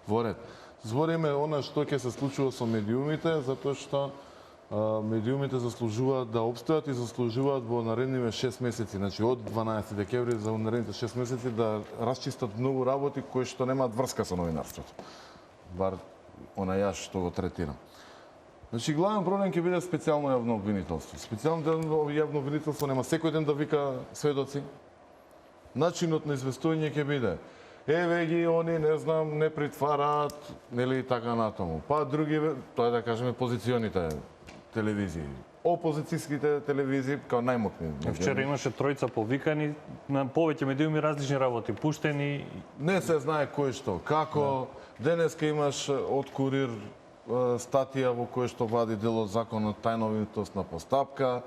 во ред. Збориме она што ќе се случува со медиумите, затоа што медиумите заслужуваат да обстојат и заслужуваат во наредниве 6 месеци, значи од 12 декември за наредните 6 месеци да расчистат многу работи кои што немаат врска со новинарството. Бар она јас што го третирам. Значи главен проблем ќе биде специјално јавно обвинителство. Специјално јавно обвинителство нема секој ден да вика сведоци. Начинот на известување ќе биде еве ги они, не знам, не притвараат, нели така натаму. Па други, тоа да кажеме позиционите телевизии. Опозицијските телевизии као најмокни. Вчера имаше тројца повикани на повеќе медиуми различни работи, пуштени. Не се знае кој што, како. Денеска имаш од Курир статија во која што вади дел од законот тајновитост на постапка.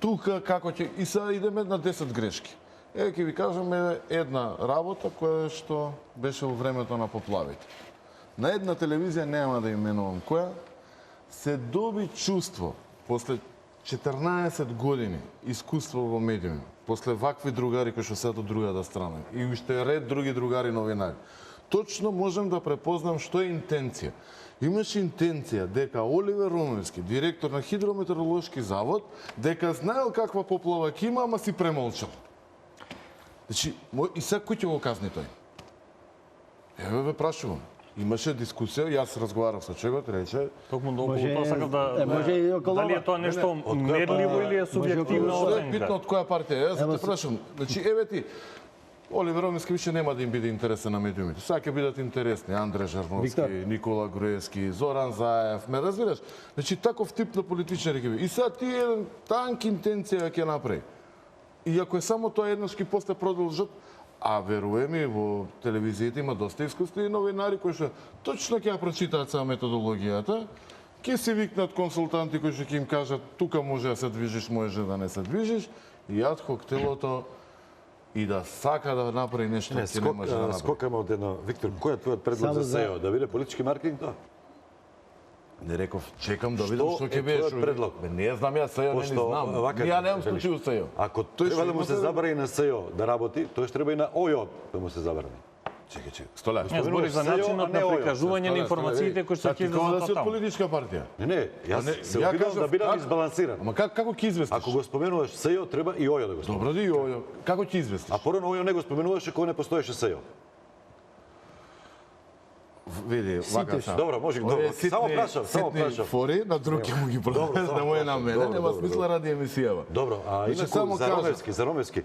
Тука како ќе и сега идеме на 10 грешки. Ќе ви кажеме една работа која што беше во времето на поплавите. На една телевизија, нема да именувам која, се доби чувство после 14 години искуство во медиуми, после вакви другари кои што се од другата страна и уште ред други другари новинари. Точно можем да препознам што е интенција. Имаше интенција дека Оливер Ромевски, директор на Хидрометеоролошки завод, дека знаел каква поплава ќе има, ама си премолчал. Значи, и сега кој ќе го казни тој? Еве ве прашувам. Имаше дискусија, јас разговарав со човекот, рече, Токму долго Може- тоа сакав да... може и околу Дали е ова. тоа нешто мерливо или е субјективна што е битно оценка? од која партија? Јас те прашам. Значи, еве ти, Оливер Ромевски више нема да им биде интересен на медиумите. Сега ќе бидат интересни Андре Жарновски, Виктор. Никола Груевски, Зоран Заев, ме разбираш? Значи, таков тип на политичари ќе биде. И сега ти еден танк интенција ќе направи. И ако е само тоа еднаш ќе после продолжат, а веруеми во телевизиите има доста искусни новинари кои што точно ќе ја прочитаат сама методологијата, ќе се викнат консултанти кои што ќе им кажат тука може да се движиш, може да не се движиш, и адхок телото и да сака да направи нешто, ќе не може да направи. Скокаме од едно. Виктор, кој е твојот предлог Само за за- СЈО? Да биде политички маркетинг тоа? Не реков, чекам да видам што Што ќе е биде. твојот предлог? Бе, не знам јас СЈО, не ни Пошто знам. вака Ја немам велиш. случај у СЈО. Ако Тој треба што да му се имате- забрани на СЈО да работи, тој што треба и на ОЈО да му се забрани. Чекај, Столе. Не, збори за СЈО, начинот а не на ОЈО. прикажување на информациите кои што ќе Како да излезат си од таму. политичка партија? Не, јас Не, се ја обидам кажав да бидам како- избалансиран. Ама како ќе известиш? Ако го споменуваш СЈО, треба и ОЈО да го споменуваш. Добро ди Јојо, како ќе известиш? А порано ОЈО не го споменуваше кога не постоеше СЈО. Види, вака са. Добро, може, добро. Овие Само прашав, само ситни прашав. фори на друг ќе му ги продадеш, само да му е на прашав. мене, Добро, нема добро, смисла ради емисијава. Добро, а Значи, инаку само за кажам. Ромевски,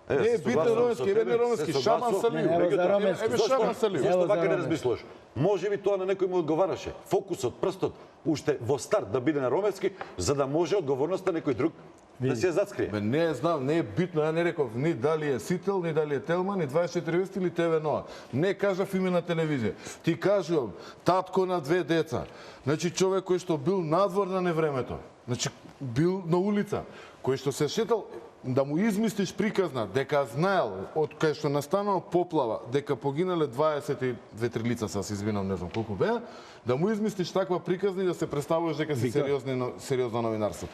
Не е битен Ромески, еве Ромески, шаман Салиу. Ево за Ромески. Еве шаман Салиу. Ево Зашто за вака не Ромески. размислуваш? Може би тоа на некој му одговараше. Фокусот, прстот, уште во старт да биде на Ромески, за да може одговорноста некој друг да се ја зацкрие. Бе, не знам, не е битно, ја не реков ни дали е Сител, ни дали е Телман, ни 24 вести или ТВ Нова. Не кажав име на телевизија. Ти кажувам, татко на 2 деца. Значи човек кој што бил надвор на невремето. Значи бил на улица, кој што се шетал да му измислиш приказна дека знаел од кај што настанала поплава дека погинале 22 лица, се извинам, не знам колку беа, да му измислиш таква приказна и да се представуваш дека си сериозно новинарство.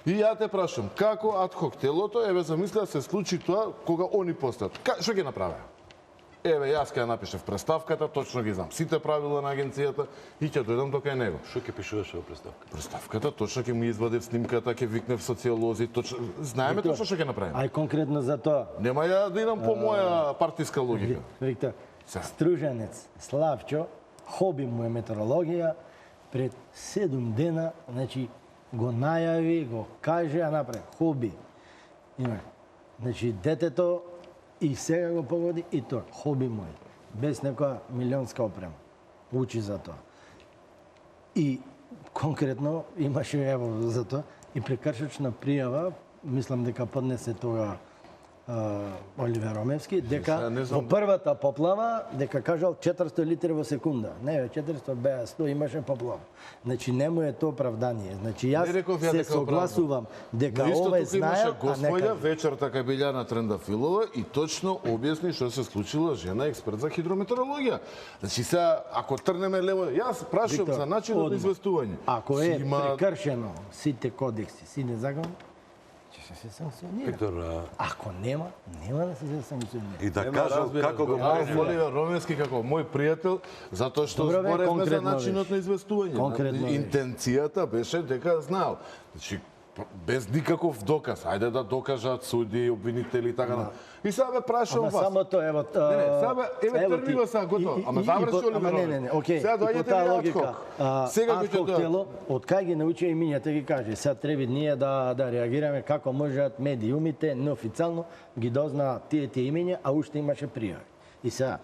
И ја те прашам, како адхок телото еве замисля се случи тоа кога они постојат? Што ги направија? Еве, јас ќе ја напишев представката, точно ги знам сите правила на агенцијата и ќе дојдам до кај него. Што ќе пишуваше во представка? Представката, точно ќе му извадев снимката, ќе викнев социолози, точно знаеме точно што ќе направиме. Ај конкретно за тоа. Нема ја да идам по моја партиска логика. Виктор, струженец Славчо, хоби му е метеорологија, пред 7 дена, значи, го најави, го каже, а направи хоби. Има. Значи, детето и сега го погоди и тоа, хоби му е. Без некоја милионска опрема. Учи за тоа. И конкретно имаше, ево, за тоа, и прекршачна пријава, мислам дека поднесе тога Оливер Ромевски, дека во првата поплава, дека кажал 400 литри во секунда. Не, 400 беа 100, имаше поплава. Значи, не му е тоа оправдание. Значи, јас се согласувам дека овој знаел, а не Господја вечерта кај Билјана Трендафилова и точно објасни што се случило жена експерт за хидрометеорологија. Значи, сега, ако трнеме лево, јас прашувам за начинот на известување. Ако е прекршено сите кодекси, сите закони, ќе се санкционира. Виктор, Ако нема да се санкционира. и да кажам како го Јас Оливер Ромевски како мој пријател, затоа што Добро, бе, зборевме за конкретно начинот беше. на известување. Конкретно беше. Интенцијата беше дека знаел. Значи, без никаков доказ. Ајде да докажат суди, обвинители и така. И сега бе прашувам Ама вас. само тоа, ево... Сега бе, еве тргнува сега готово. Ама заврши Оливер Ама не, Ромевски. окей. Сега доаѓате ви логика. Сега го ќе Адхок дојдат. тело, од кај ги научи имињата ги каже. Сега треба ние да реагираме како можат медиумите неофицијално ги дозна тие имиња, а уште имаше пријави. И сега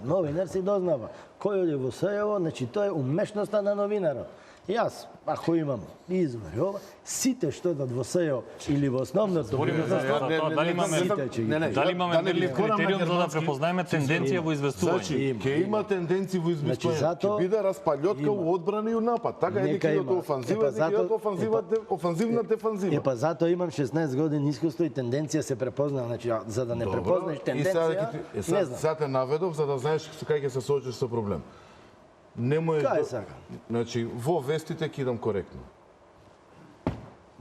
новинар се дознава. Кој оди во Сајево, значи тоа е умешноста на новинарот. Јас, ако имам извори ова, сите што дадат во СЕО или во основното Збориме за тоа, дали имаме мерни критериум за да препознаеме тенденција во известување. Значи, ќе има тенденции во известување. Ќе биде распалјотка у одбрана и у напад. Така е некојато офанзива, некојато офанзивна дефанзива. Епа затоа имам 16 години искуство и тенденција се препознава. Значи, за да не препознаеш тенденција, не знам. Сега те наведов за да знаеш кај ќе се соочиш со проблем. Нема Кај сакам? Значи, во вестите ќе идам коректно.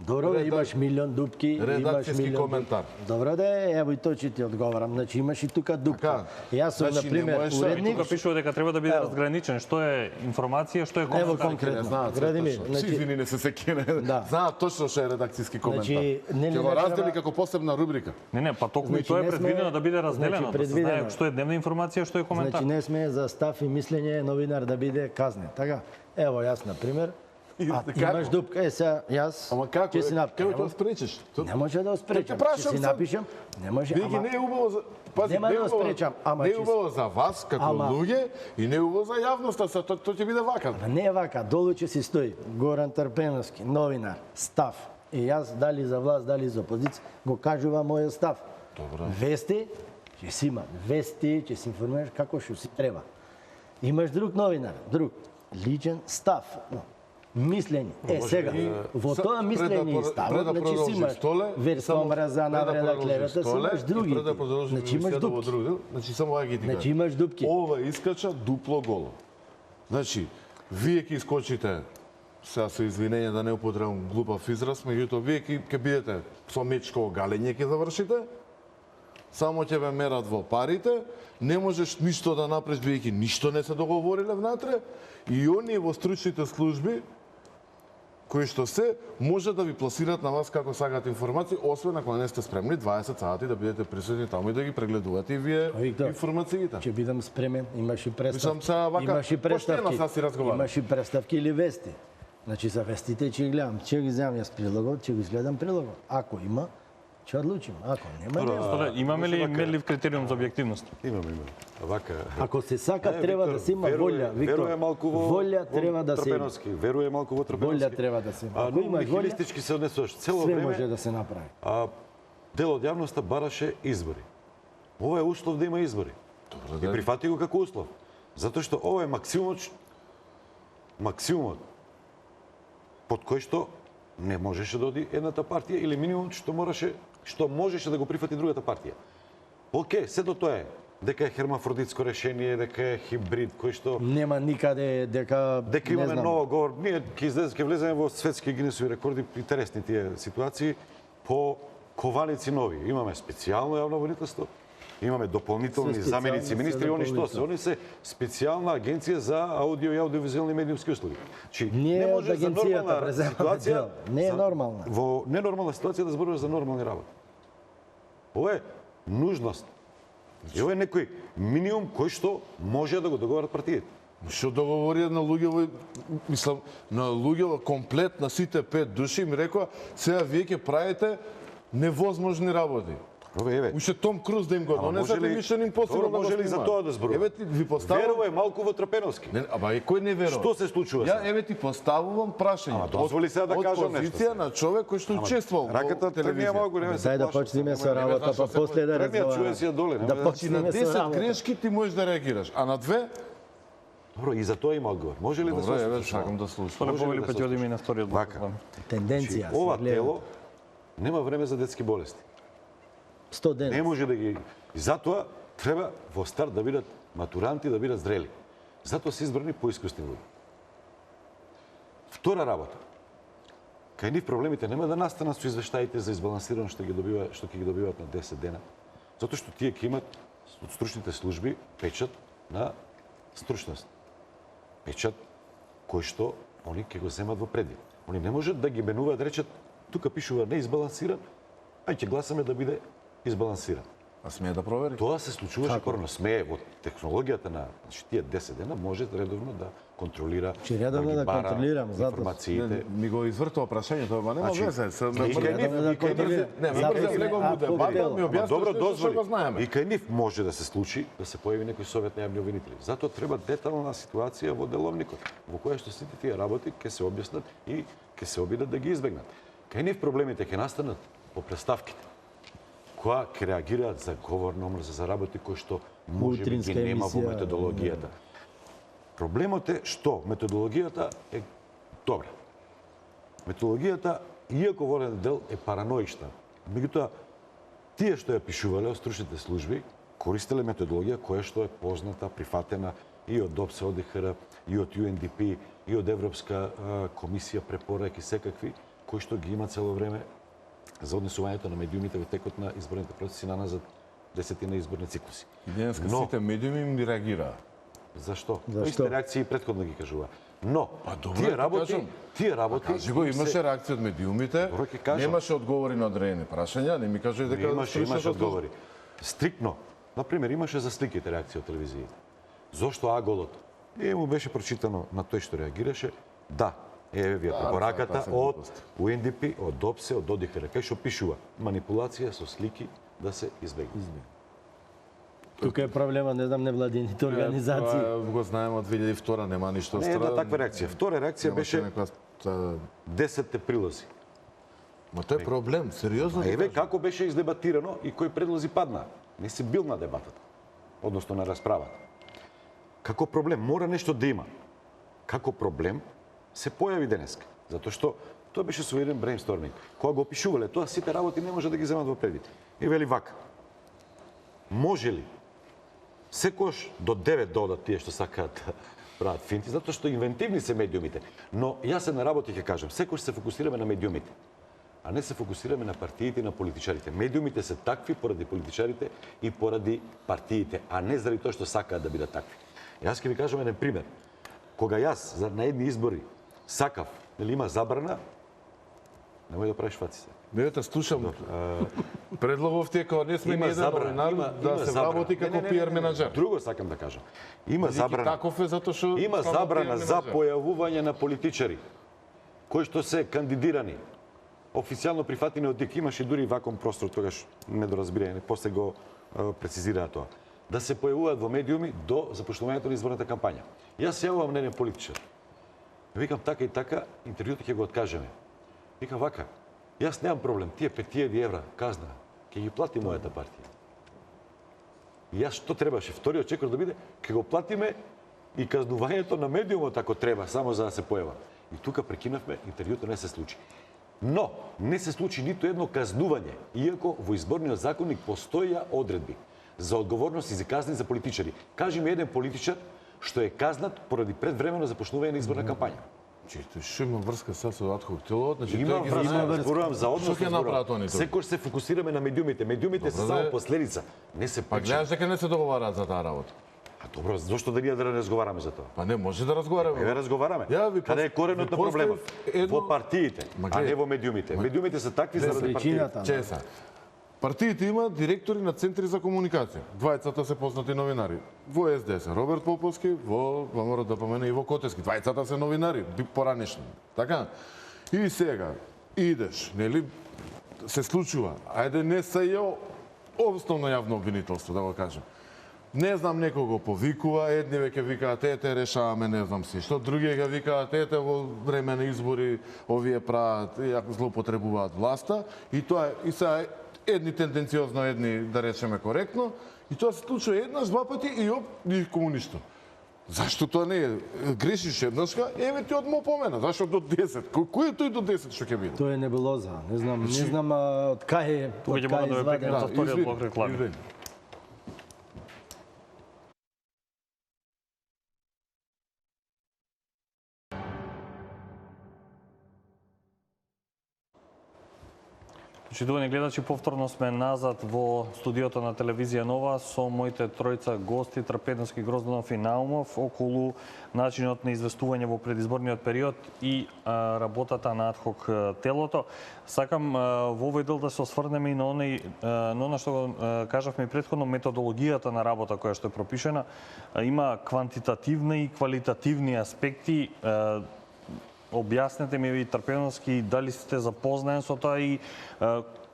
Добро, имаш милион дупки, имаш редакцијски милион коментар. Добро да ево и тоа ќе ти одговарам. Значи имаш и тука дупка. Јас сум на Значи, пример не можеш уредник. Тука пишува дека треба да биде разграничен што е информација, што е Ево коментар. конкретно. Градимир, Значи, извини, не се секине. Да. Знаат точно што е редакцијски коментар. Значи, нели Ќе го не раздели треба- како посебна рубрика. Не, па токму и Значи, тоа е не сме- предвидено да биде разделено, значи, да се предвидено знае е. што е дневна информација, што е коментар. Значи не сме за став и мислење новинар да биде казнен. Така? Ево јас на пример. А Како? имаш дупка, сега јас Ама како? ќе си напишам. Како ќе спречиш? Не може да го спречам. Те прашам Ќе си сам. напишам. Не може, Веќе ама не е убаво за пази, Нема не е да го убаво- спречам, ама не е ќе- убаво за вас како Ама- луѓе и не е убаво за јавноста, тоа ќе биде вака. Ама не е вака, долу ќе си стои Горан Трпеновски, новинар, став. И јас дали за власт, дали за опозиција, го кажувам мојот став. Добро. Вести, ќе си има вести, ќе се информираш како што си треба. Имаш друг новинар, друг личен став. Мислење. Сега, во тоа мислење и ставот, значи си имаш верска омраза, навреда, клевета, си имаш други. Пред да продолжи Значи имаш емисијата во дупки. друг дел, значи само ја ги ти Значи кажам. имаш дупки. Ова искача дупло голо. Значи, вие ќе искочите, сега со извинење да не употребам глупав израз, меѓутоа вие ќе бидете со мечко галење ќе завршите, само ќе ве мерат во парите, не можеш ништо да направиш бидејќи ништо не се договориле внатре и оние во стручните служби кои што се може да ви пласираат на вас како сакаат информации, освен ако не сте спремни 20 сати да бидете присутни таму и да ги прегледувате и вие Виктор, информациите. Ќе бидам спремен, имаш и представки. Мислам, сега вака, имаш и представки. поштено сега си разговарам. Имаш и представки или вести. Значи за вестите ќе ги гледам, ќе ги земам јас прилогот, ќе го изгледам прилогот. Ако има, Ќе одлучим. Ако нема, нема. Добре, имаме ли мерлив критериум за објективност? Имаме. Вака. Ако се сака, треба да се има волја, Виктор. Веруе малку во волја треба да се има. Трпеновски. Веруе малку во Трпеновски. Волја треба да се има. А Ако но има волја, нихилистички се однесуваш цело све време. може да се направи. А дел од јавноста бараше избори. Ова е услов да има избори. И прифати го како услов. Затоа што ова е максимумот под кој што не можеше да оди едната партија или минимум што можеше да го прифати другата партија. Океј, се до тоа е. Дека е хермафродитско решение, дека е хибрид кој што Нема никаде дека дека не имаме знам. нова говор. Ние ќе влеземе во светски гинесови рекорди, интересни тие ситуации по кованици нови. Имаме специјално јавно обвинителство, имаме дополнителни Се заменици специјално, министри, се они што се? Они се специјална агенција за аудио и аудиовизуелни медиумски услуги. Чи Не не од може за агенцијата нормална преземаме ситуација, дел. Не е за- нормална. Во ненормална ситуација да зборуваш за нормални работи. Ова е нужност. И ова е некој минимум кој што може да го договорат партиите. Што договори на луѓе, мислам, на луѓе комплет на сите 5 души ми рекоа, сега вие ќе правите невозможни работи. Ова еве. Уште Том Круз да им го донесат и Mission Impossible да го може ли за снимаат. тоа да зборува? Еве ти ви поставувам. Верува е малку во Трпеновски. Не, ама и кој не верува? Што се случува сега? Ја еве ти поставувам прашање. Ама дозволи сега да кажам Од нешто позиција сега. на човек кој што учествувал во Раката тргнија телевизија. малку, не ме се Дај да плашам. почнеме со работа, па после да Тргнија, чуе разговараме. си ја доле. Да нема Значи на почнеме со 10 работа. грешки ти можеш да реагираш, а на 2 Добро, и за тоа има одговор. Може ли да се Добре, еве ослушаш? сакам да слушам. Според Може ли повели да пати се одиме и на вториот блок. Вака. Тенденција се Ова гледа. тело нема време за детски болести. 100 дена. Не може да ги... И затоа треба во старт да бидат матуранти, да бидат зрели. Затоа се избрани поискусни луѓе. Втора работа. Кај нив проблемите нема да настанат со извештаите за избалансирано што ќе ги добиваат на 10 дена. Затоа што тие ќе имат од стручните служби печат на стручност. Печат кој што они ќе го земат во предвид. Они не можат да ги менуваат, да речат тука пишува неизбалансиран, ај ќе гласаме да биде избалансиран. А смее да провери? Тоа се случуваше порано. Смее во технологијата на тие 10 дена може редовно да контролира, Че редовно ги да бара контролирам, затоа. информациите. Ми го извртува прашањето, ама нема Значи, везе. Се и кај нив- да и кај нив- контролира. Не, Затоа ми да сме влегам во дебата, апотел. ми Ама објасниш добро, нешто што дозволи. го знаеме. И кај нив може да се случи да се појави некој совет на јавни обвинители. Затоа треба детална ситуација во деловникот, во која што сите тие работи ќе се објаснат и ќе се обидат да ги избегнат. Кај нив проблемите ќе настанат по представките, која ќе реагираат за говорна омраза, за работи кои што може би Утринска ги нема во емисија, методологијата. Проблемот е што методологијата е добра. Методологијата, иако во еден дел е параноична, меѓутоа тие што ја пишувале од стручните служби користеле методологија која што е позната, прифатена и од ДОПС, од ДХР, и од UNDP, и од Европска комисија препораки секакви кои што ги има цело време за однесувањето на медиумите во текот на изборните процеси на назад десетина изборни циклуси. И денеска Но- сите медиуми ми реагираа. Зашто? Зашто? Исти реакции предходно ги кажува. Но добре, тие ти работи, кажам. тие работи Кажи го, имаше реакција од медиумите, Добро, ќе кажам. немаше одговори на одредени прашања, не ми кажи дека имаше одговори. Стриктно. Например, имаше за сликите реакција од телевизиите. Зошто аголот? Му беше прочитано на тој што реагираше. Да, еве ви препораката тоа се од глупости. UNDP, од ДОПСЕ, од ОДИХР, кај што пишува манипулација со слики да се избегне. Тука е проблема, не знам, невладините организации. Тоа го знаеме од 2002, нема ништо Не една таква реакција. Втора реакција беше 10 прилози. Ма тоа е проблем, сериозно. А еве како беше издебатирано и кои предлози падна. Не си бил на дебатата, односно на расправата. Како проблем мора нешто да има. Како проблем се појави денеска, затоа што тоа беше со еден брейнсторминг. Кога го опишувале тоа, сите работи не може да ги земат во предвид. И вели вака. Може ли секојаш до 9 да одат тие што сакаат да прават финти, затоа што инвентивни се медиумите. Но јас една работа ќе кажам, секојаш се фокусираме на медиумите, а не се фокусираме на партиите и на политичарите. Медиумите се такви поради политичарите и поради партиите, а не заради тоа што сакаат да бидат такви. Јас ќе ви кажам еден пример. Кога јас на едни избори сакав, нели има забрана, немој да правиш фаци се. Не те слушам. Предлогов ти е кога не сме ни еден новинар да се вработи како пиар менаџер. Друго сакам да кажам. Има забрана. Таков е затоа што Има стана забрана PR за менаџер. појавување на политичари кои што се кандидирани официјално прифатени од ДИК. Имаше дури ваком простор тогаш недоразбирање, после го прецизираа тоа. Да се појавуваат во медиуми до започнувањето на изборната кампања. Јас се јавувам на еден политичар. Викам така и така, интервјуто ќе го откажеме. Вика вака, јас немам проблем, тие 5000 евра казна, ќе ги плати мојата партија. И јас што требаше? Вториот чекор да биде, ќе го платиме и казнувањето на медиумот ако треба, само за да се појава. И тука прекинавме, интервјуто не се случи. Но, не се случи ниту едно казнување, иако во изборниот законник постоја одредби за одговорност и за казни за политичари. Кажи ми еден политичар што е казнат поради предвремено започнување на изборна кампања. Што има врска со адхок телот? Значи, Има врска, зборувам за однос. Што ќе направат они тука? Секој се фокусираме на медиумите. Медиумите се само последица. Не се Па причина. гледаш дека не се договараат за таа работа. А добро, зошто да ние да разговараме за тоа? Па не може да разговараме. Еве разговараме. Каде е коренот на проблемот? Во партиите, а не во медиумите. Медиумите се такви заради партиите. Чеса. Партиите имаат директори на центри за комуникација. Двајцата се познати новинари. Во СДС Роберт Поповски, во мора да помене и во Котески. Двајцата се новинари, поранешни. Така? И сега идеш, нели се случува. Ајде не се ја основно јавно обвинителство, да го кажем. Не знам, некој го повикува, едни веќе викаат ете решаваме не знам си што, други ќе викаат ете во време на избори овие прават и ако злоупотребуваат власта и тоа и сега едни тенденциозно, едни да речеме коректно и тоа се случува еднаш, два пати и никому ништо. Зашто тоа не е? Грешиш еднашка, еве ти одмо помена. Зашто до 10? Кој е тој до 10 што ќе биде? Тоа е небулоза. Не знам од кај Тука ќе мора да ве прекинам за вториот блок реклами. Почитувани гледачи, повторно сме назад во студиото на телевизија Нова со моите тројца гости Трпедовски, Грозданов и Наумов околу начинот на известување во предизборниот период и работата на адхок телото. Сакам во овој дел да се осврнеме и на она што кажавме претходно, методологијата на работа која што е пропишена. Има квантитативни и квалитативни аспекти. Објаснете ми ви Трпеновски дали сте запознаен со тоа и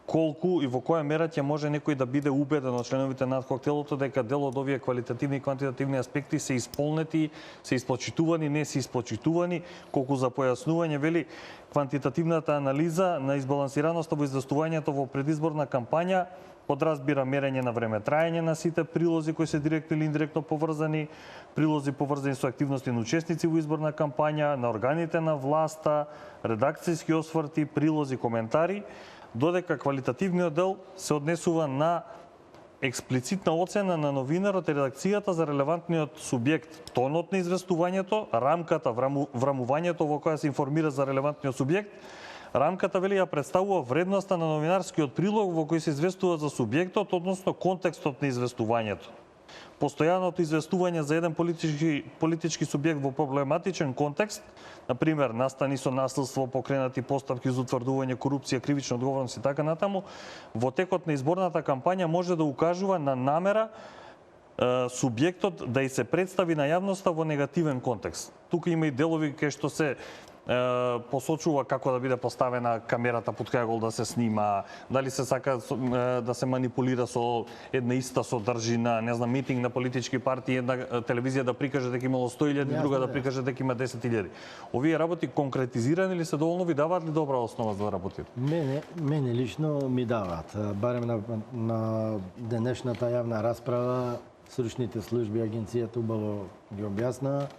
колку и во која мера ќе може некој да биде убеден од членовите на адхок телото дека дел од овие квалитативни и квантитативни аспекти се исполнети, се исплачитувани, не се исплачитувани, колку за појаснување вели квантитативната анализа на избалансираноста во известувањето во предизборна кампања подразбира мерење на време траење на сите прилози кои се директно или индиректно поврзани, прилози поврзани со активности на учесници во изборна кампања, на органите на власта, редакцијски осврти, прилози, коментари, додека квалитативниот дел се однесува на експлицитна оцена на новинарот и редакцијата за релевантниот субјект, тонот на известувањето, рамката, врамувањето во која се информира за релевантниот субјект. Рамката вели ја представува вредноста на новинарскиот прилог во кој се известува за субјектот, односно контекстот на известувањето. Постојаното известување за еден политички субјект во проблематичен контекст, например, настани со наследство, покренати постапки за утврдување корупција, кривична одговорност и така натаму, во текот на изборната кампања може да укажува на намера субјектот да и се представи на јавноста во негативен контекст. Тука има и делови кај што се посочува како да биде поставена камерата под која гол да се снима, дали се сака да се манипулира со една иста содржина, не знам, митинг на политички партии, една телевизија да прикаже дека имало 100.000, друга да прикаже дека има 10.000. Овие работи конкретизирани ли се доволно, ви даваат ли добра основа за да работите? Мене лично ми даваат. Барем на денешната јавна расправа, сручните служби, агенцијата убаво ги објасна,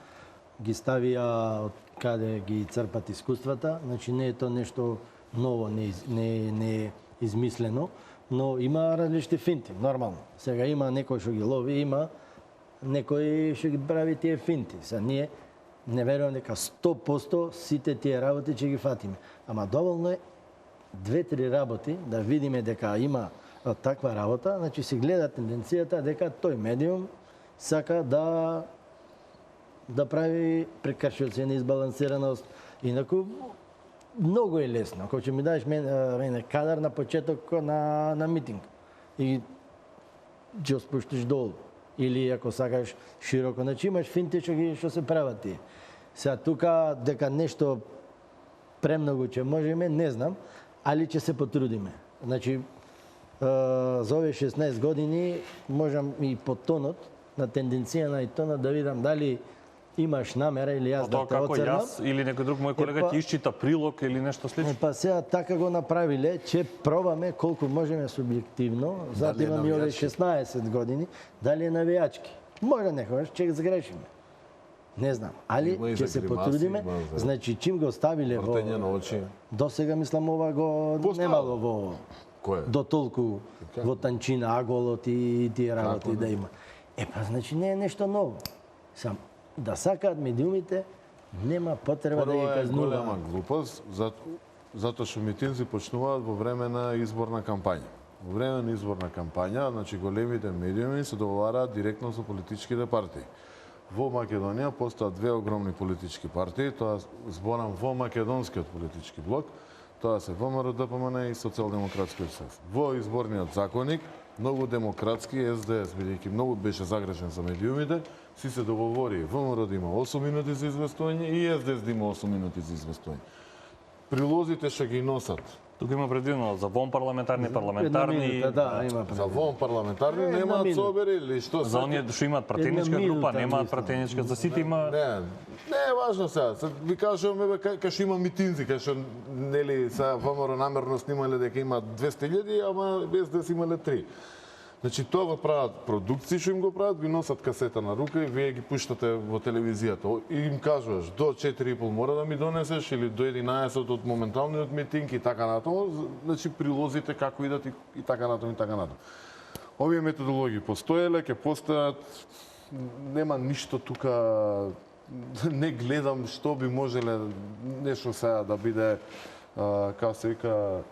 ги ставија од каде ги црпат искуствата, значи не е тоа нешто ново, не е измислено, но има различни финти, нормално. Сега има некој што ги лови, има некој што ги прави тие финти. Сега ние не верувам дека 100% сите тие работи ќе ги фатиме. Ама доволно е 2-3 работи да видиме дека има таква работа, значи се гледа тенденцијата дека тој медиум сака да прави прекршилци на избалансираност. Инаку, многу е лесно. Ако ќе ми дадеш мене кадар на почеток на митинг и ќе го спуштиш долу. Или ако сакаш широко, значи имаш финти што се прават тие. Сега тука дека нешто премногу ќе можеме, не знам. али ќе се потрудиме. Значи, за овие 16 години можам и по тонот, на тенденција на и тонот да видам дали имаш намера или јас да Тоа те како оцрнам. јас или некој друг мој колега па- ќе исчита прилог или нешто слично. Па сега така го направиле, че пробаме колку можеме субјективно, затоа имаме овие 16 години, дали е навијачки. Може некогаш ќе сгрешиме. Не знам, али Има и ќе за се гримаси, потрудиме. има за Значи чим го ставиле Вртење на во очи. досега мислам ова го Поставил. немало во Кој е? до толку во танчина, аголот и тие работи Како да не? има. Па значи не е нешто ново. Сам да сакаат медиумите, нема потреба да ги Прво е голема казнуваат. глупост, затоа што митинзи почнуваат во време на изборна кампања. Во време на изборна кампања, значи големите медиуми се договараат директно со политичките партии. Во Македонија постојат две огромни политички партии, тоа зборам во македонскиот политички блок, тоа се ВМРО, ДПМН и Социјалдемократскиот съюз. Во изборниот законник, многу демократски, СДС, бидејќи многу беше загрижен за медиумите, си се договори ВМРО да има 8 минути за известување и СДС да има 8 минути за известување. Прилозите што ги носат Тука има предвидено за вонпарламентарни, Една парламентарни, минута, да, има за вон парламентарни Една немаат минута. собери или што за оние што имаат пратеничка Една група, минута, немаат мислам. пратеничка, за сите има. Не е важно сега. Сега ви кажуваме кај што има митинзи, кај што нели сега ВМРО намерно снимале дека има 200.000, ама без да си имале 3. Значи тоа го прават продукции што им го прават, ви носат касета на рука и вие ги пуштате во телевизијата. И им кажуваш до 4,5 мора да ми донесеш или до 11 од моменталниот митинг и така натаму. Значи прилозите како идат и така натаму и така натаму. Овие методологии постоеле, ќе постојат. Нема ништо тука. Не гледам што би можеле нешто сега да биде, како се вика,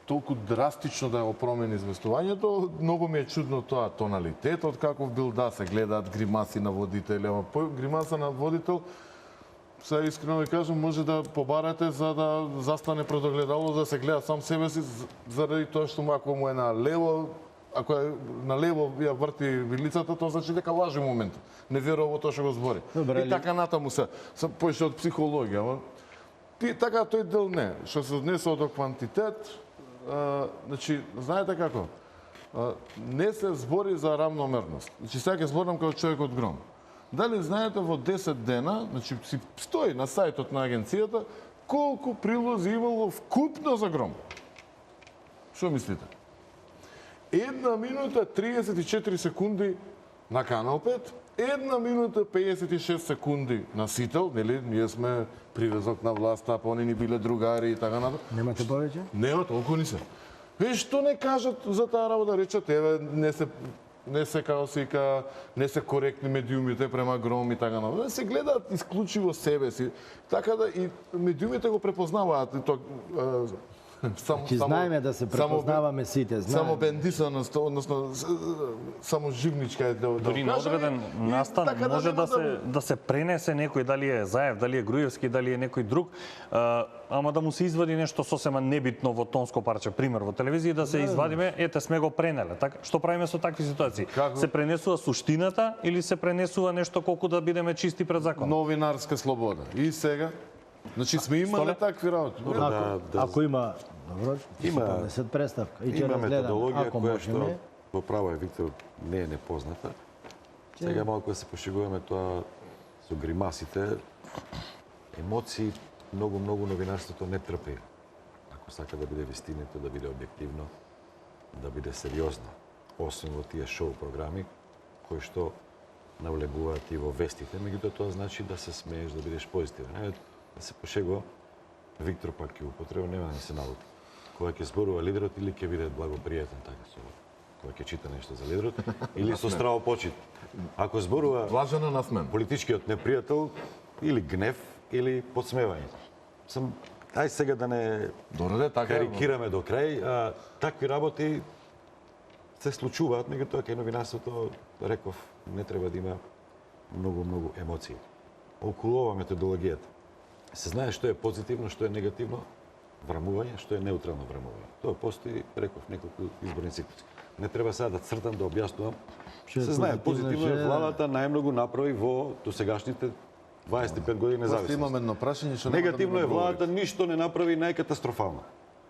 толку драстично да го промени известувањето. Многу ми е чудно тоа тоналитетот каков бил, да се гледаат гримаси на водители, ама гримаса на водител сега искрено ви кажам, може да побарате за да застане пред огледало, да се гледа сам себе си, заради тоа што ако му е на лево, ако е на лево ја врти вилицата, тоа значи дека лаже момент. Не верува во тоа што го збори. Добре, И така натаму се поише од психологија, ама така тој дел не. Што се однесува до квантитет, значи, знаете како? Не се збори за равномерност. Значи, сега ќе зборам како човек од Гром. Дали знаете во 10 дена, значи си стои на сајтот на агенцијата, колку прилози имало вкупно за Гром? Што мислите? 1 минута 34 секунди на Канал 5, 1 минута 56 секунди на Сител, нели, ние сме привезок на власта, па они ни биле другари и така натаму. Немате повеќе? Нема, толку ни се. Што не кажат за таа работа, речат, еве, не се како се вика, не се коректни медиумите према Гром и така натаму. Не се гледаат исклучиво себе си. Така да и медиумите го препознаваат и тоа Ќе знаеме да се препознаваме сите, знаеме. Само бендисаност, односно само живничка е да Дури на кажеме, одреден и настан така може нема да се пренесе некој, дали е Заев, дали е Груевски, дали е некој друг, ама да му се извади нешто сосема небитно во тонско парче, пример во телевизија, да се извадиме, ете сме го пренеле. Така, што правиме со такви ситуации? Како? Се пренесува суштината или се пренесува нешто колку да бидеме чисти пред закон? новинарска слобода. И сега, значи сме имале Столе? такви работи. Ако има, добро, Има- има след представка и ќе Има разгледаме, методологија ако која што можеме. во право е Виктор не е непозната. Сега малку да се пошегуваме тоа со гримасите. Емоции многу новинарството не трпи. Ако сака да биде вистинито, да биде објективно, да биде сериозно, освен во тие шоу програми кои што навлегуваат и во вестите, меѓутоа тоа значи да се смееш, да бидеш позитивен. Ајде да се пошегува, Виктор пак ќе употреба, нема да се налути. Кога ќе зборува лидерот или ќе биде благопријатен така со кога ќе чита нешто за лидерот или со страво почит. Ако зборува Влажено на смен. политичкиот непријател или гнев или подсмевање. Ај сега да не Дораде, така е. карикираме до крај, такви работи се случуваат, меѓутоа кај новинарството, реков, не треба да има многу емоции. Околу ова методологијата се знае што е позитивно, што е негативно врамување, што е неутрално врамување. Тоа постои, реков, неколку изборни циклуси. Не треба сега да цртам, да објаснувам. Што е Се знае, позитивно, позитивно што е е- владата најмногу направи во досегашните 25 години Просто независност. имам едно прашање што нема Негативно да е ми го владата, ништо не направи најкатастрофално.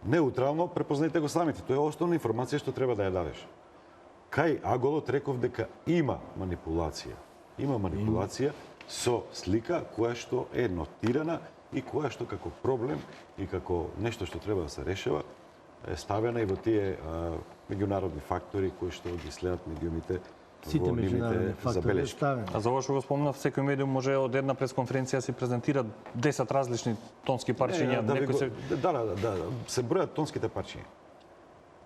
неутрално, препознајте го самите. Тоа е основна информација што треба да ја дадеш. Кај Аголот реков дека има манипулација. Има манипулација со слика која што е нотирана и која што како проблем и како нешто што треба да се решава е ставена и во тие меѓународни фактори кои што ги следат медиумите Сите во меѓународни нивните фактори забелешки. ставени. А за ова што го спомнав, секој медиум може од една пресконференција да си презентира 10 различни тонски парчиња. Да, Некој се се бројат тонските парчиња.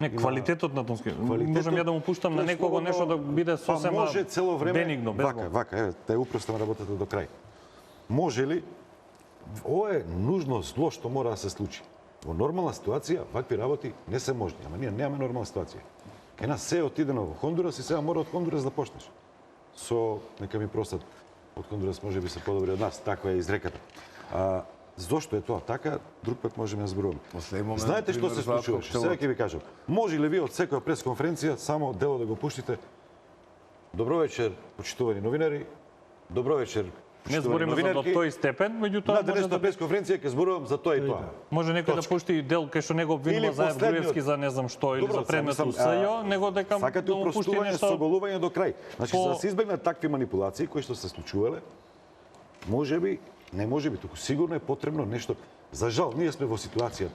не квалитетот на тонски. Квалитетот- Можам ја да му пуштам на Тоа е некого слободно, нешто да биде сосема па може цело време бенигно, без вака, еве, те упростам работата до крај. Може ли ова е нужно зло што мора да се случи. Во нормална ситуација вакви работи не се можни, ама ние немаме нормална ситуација. Кај нас се е отидено во Хондурас и сега мора од Хондурас да почнеш. Нека ми простат, од Хондурас може би се подобри од нас, таква е изреката. Зошто е тоа така, друг пат можеме да зборуваме. Знаете што се случуваше? Сега ќе ви кажам. Може ли вие од секоја пресконференција само дело да го пуштите? Добро вечер, почитувани новинари. Добро вечер, Не збориме за до тој степен, меѓутоа на може денешната да пресконференција ќе зборувам за тоа и тоа. може некој да пушти дел кај што него обвинува Или Заев последниот- Груевски за не знам што или Добро, за предмет сам, у СЈО, него дека Сакате да му пушти упростување нешто. со голување до крај. Значи, по- за да се избегнат такви манипулации кои што се случувале, не може би, туку сигурно е потребно нешто. За жал, ние сме во ситуација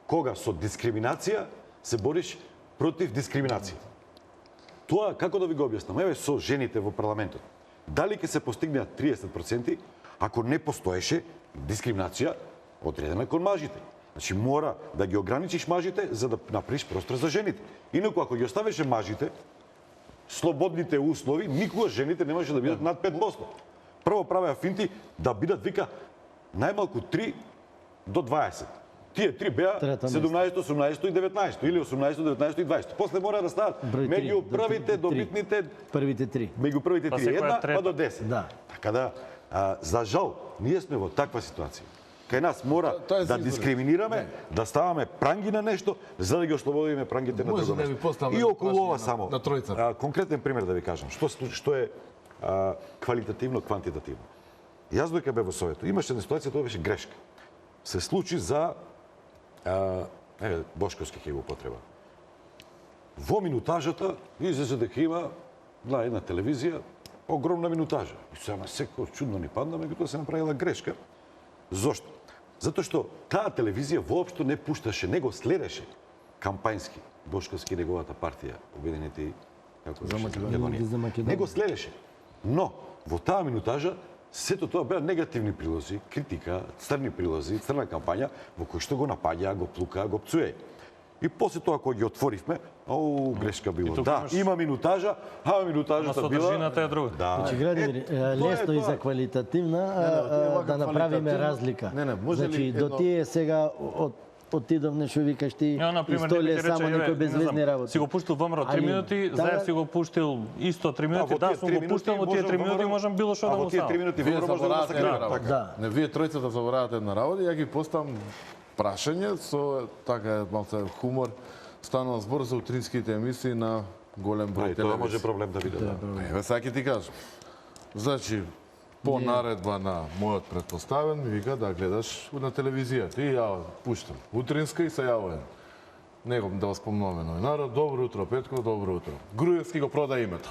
кога со дискриминација се бориш против дискриминација. Тоа, како да ви го објаснам? Еве со жените во парламентот. Дали ќе се постигнеат 30% ако не постоеше дискриминација одредена кон мажите? Значи, мора да ги ограничиш мажите за да направиш простор за жените. Инаку, ако ги оставеше мажите, слободните услови, никога жените не може да бидат над 5%. Прво правеа финти да бидат, вика, најмалку 3 до 20. Тие три беа Трето 17, 18 и 19, или 18, 19 и 20. После мора да стават Број три, меѓу до првите три. добитните, Првите три. меѓу првите Па три, секоја една трета. па до 10. Да. Така да, за жал, ние сме во таква ситуација. Кај нас мора Тоа е да за избори. дискриминираме, да ставаме пранги на нешто, за да ги ослободиме прангите на Може друго да ви место. поставам И едно околу прашање ова на- само. на тројцата. Конкретен пример да ви кажам. Што е квалитативно, квантитативно. Јас додека бев во Совето, имаше една ситуација, тоа беше грешка. Се случи за Бошковски ќе го употреба. Во минутажата излезе дека има на една телевизија огромна минутажа. И сега секој чудно ни падна, меѓутоа се направила грешка. Зошто? Затоа што таа телевизија воопшто не пушташе, не го следеше кампањски Бошковски неговата партија, Обединети како За Македонија. Не го следеше. Но во таа минутажа сето тоа беа негативни прилози, критика, црни прилози, црна кампања во кој што го напаѓа, го плука, го пцуе. И после тоа кога ги отворивме, грешка било. тука Да, имаш- има минутажа, минутажата Ама била... содржината е друга. Да. Значи, Градимир, лесно и за квалитативна да направиме квалитативно- разлика. Не, може ли Значи, до едно- тие сега отидовне што викаш ти, Ја, например, истоле некој ќе само рече, некој еве, безвезни не знам, работи. си го пуштил ВМРО 3 Али, минути, да, Заев си го пуштил исто 3 минути, во да, тие сум 3 го пуштил, во тие 3 минути можам било што да во му тие 3 ставам. минути Вие ВМРО може да го заборавате сакриме. една работа. Така. Да. Не, вие тројцата заборавате една работа, ја ги поставам прашање со така малце хумор. Станува збор за утринските емисии на голем број И тоа може телевизии. проблем да биде. Да. Еве сега ќе ти кажам. Значи, по наредба на мојот претпоставен, ми вика да гледаш на телевизија. Ти ја пуштам. Утринска и се јавувам. Него да го спомнуваме новинарот. Добро утро, Петко, добро утро. Груевски го прода името.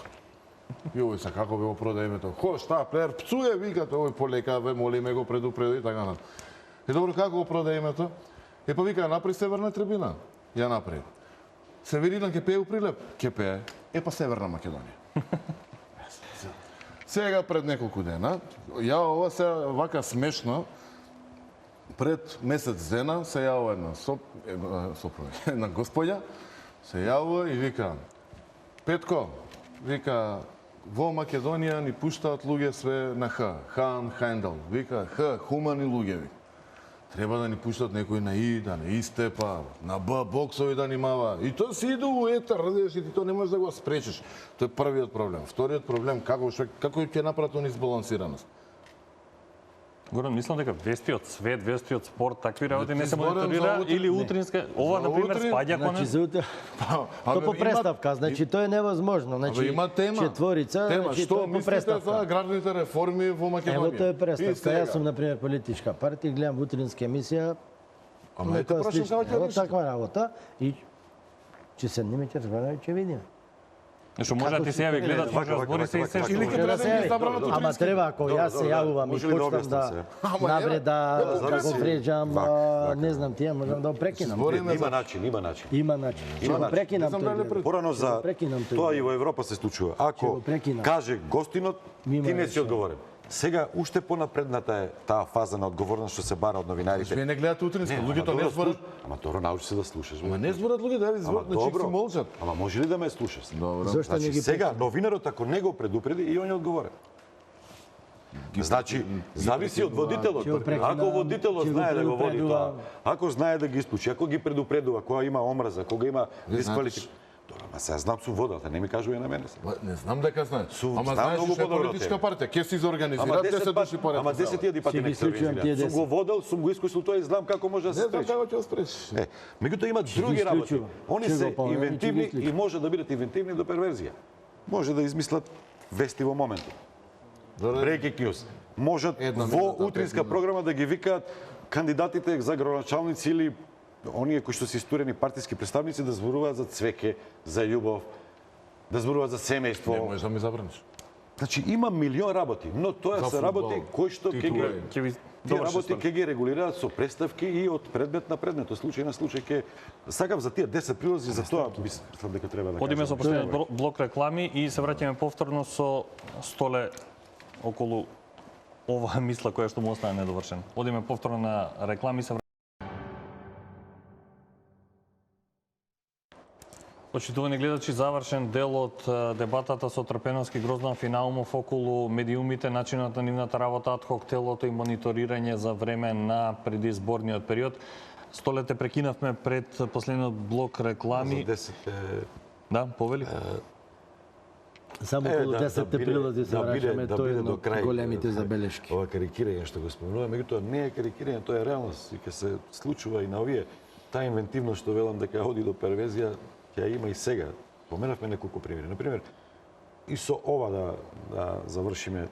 Јој се како би го прода името? Шта, плеер, пцуе, вика, овој полека, ве молиме го предупреди и така на. И добро, како го прода името? Па вика, ја направи Северна трибина. Ја направи. Северина ќе пее у Прилеп? Ќе пее. Па Северна Македонија. Сега пред неколку дена, ја ова се вака смешно, пред месец дена се јавува една сопруга, една господја, се јавува и вика, Петко, вика, во Македонија ни пуштаат луѓе све на Х, Хан, Хайндал, вика, Х, хумани луѓе, вика. Треба да ни пуштат некои на И, да не истепа, на Б, боксови да нимава. И тоа си иде у етер, разбираш, и ти тоа не можеш да го спречиш. Тоа е првиот проблем. Вториот проблем, како ќе направат он избалансираност? Горан, мислам дека вести од свет, вести од спорт, такви работи не се зборам за мониторира утрин. или утринска, ова За на пример утрин, спаѓа кон Значи, за утре... То по представка, значи, тоа е невозможно. Значи, Абе, има тема. Четворица, тема. значи, Што тоа по мислите за представка. аграрните реформи во Македонија? Ево тоа е И представка. сега. Јас сум, например, политичка партија, гледам утринска емисија, Ама ете прашам како ќе Ево реши. таква работа и ќе седнеме, ќе разговараме, ќе видиме. Што може да ти се јави гледач, може да збори се и се Или што. ќе треба да ги забранат Ама утрински. треба ако јас се јавувам и може ли да почнам објаснам да се? навреда, да го зависи. vređам, Вака. не знам тие, можам да го прекинам. Има начин, има начин. Има начин. Ќе Има го начин. прекинам Не знам дали тој. Порано за прекинам тој тоа дел. и во Европа се случува. Ќе Ако го прекинам. каже гостинот, Има ти не си решение. одговорен. Сега уште понапредната е таа фаза на одговорност што се бара од новинарите. Вие не гледате утрински, луѓето не зборат. Ама добро, научи се да слушаш. бе. Ама не зборат луѓето, да ви Ама зборат, значи добро. си молчат. Ама може ли да ме слушаш? Добро. Зошто не Значи ги сега новинарот ако не го предупреди и он е одговорен. Значи зависи од водителот. Ќе го прекинам, Ако водителот ќе го знае да го води тоа, предупредувам. ако знае да ги исклучи, ако ги предупредува кога има омраза, кога има дисквалификација. Добро, ма сега знам су водата, не ми кажува и на мене. сега. Не знам дека знаеш. Ама знам знаеш многу што е подобро од политичка тебе. партија, ќе се Ама изорганизира 10 души поред. ама 10.000 пати Ќе ги не се исклучувам тие Сум 10. го водел, сум го искусил тоа и знам како може да се Не знам спречи. како ќе го спречиш. Меѓутоа има други ги работи. исклучувам. Они Ќе го се помнам и ќе ги инвентивни и исклучувам. може да бидат инвентивни до перверзија. Може да измислат вести во моментот. Breaking news. Можат Една во минута, утринска 5 минути. програма да ги викаат кандидатите за градоначалници или оние кои што се истурени партиски представници да зборуваат за цвеќе, за љубов, да зборуваат за Не семејство. можеш да ми забраниш. Значи има милион работи, но тоа За се фудбал, работи кои што ќе ги титулари. Ќе ви Тие работи ќе ги регулираат со представки и од предмет на предмет. Од случај на случај ќе сакам за тие 10 прилози за тоа мислам дека треба да Одиме со кажам. последниот блок реклами и се враќаме повторно со Столе околу оваа мисла која што му остана недовршена. Одиме повторно на реклами и се Почитувани гледачи, завршен дел од дебатата со Трпеновски Гроздан Финаумов околу медиумите, начинот на нивната работа, адхок телото и мониторирање за време на предизборниот период. Столе те прекинавме пред последниот блок реклами. За 10 Да, повели. Само околу 10 прилози се враќаме, да тоа е биде едно до крај. од големите забелешки. Ова карикирање што го спомнува, меѓутоа не е карикирање, тоа е реалност и ќе се случува и на овие. Таа инвентивност што велам дека оди до перверзија, ќе ја има и сега. Поменавме неколку примери. Например, и со ова да завршиме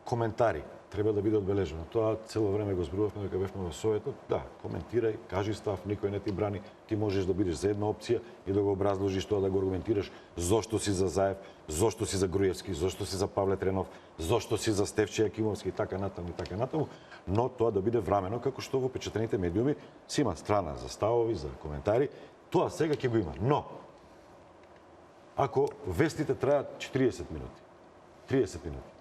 коментари треба да биде одбележено. Тоа цело време го зборувавме дека бевме во Советот. Да, коментирај, кажи став, никој не ти брани. Ти можеш да бидеш за една опција и да го образложиш тоа, да го аргументираш зошто си за Заев, зошто си за Груевски, зошто си за Павле Тренов, зошто си за Стефче Јакимовски и така натаму, но тоа да биде врамено како што во печатените медиуми си има страна за ставови, за коментари. Тоа сега ќе го има. Но ако вестите траат 40 минути, 30 минути,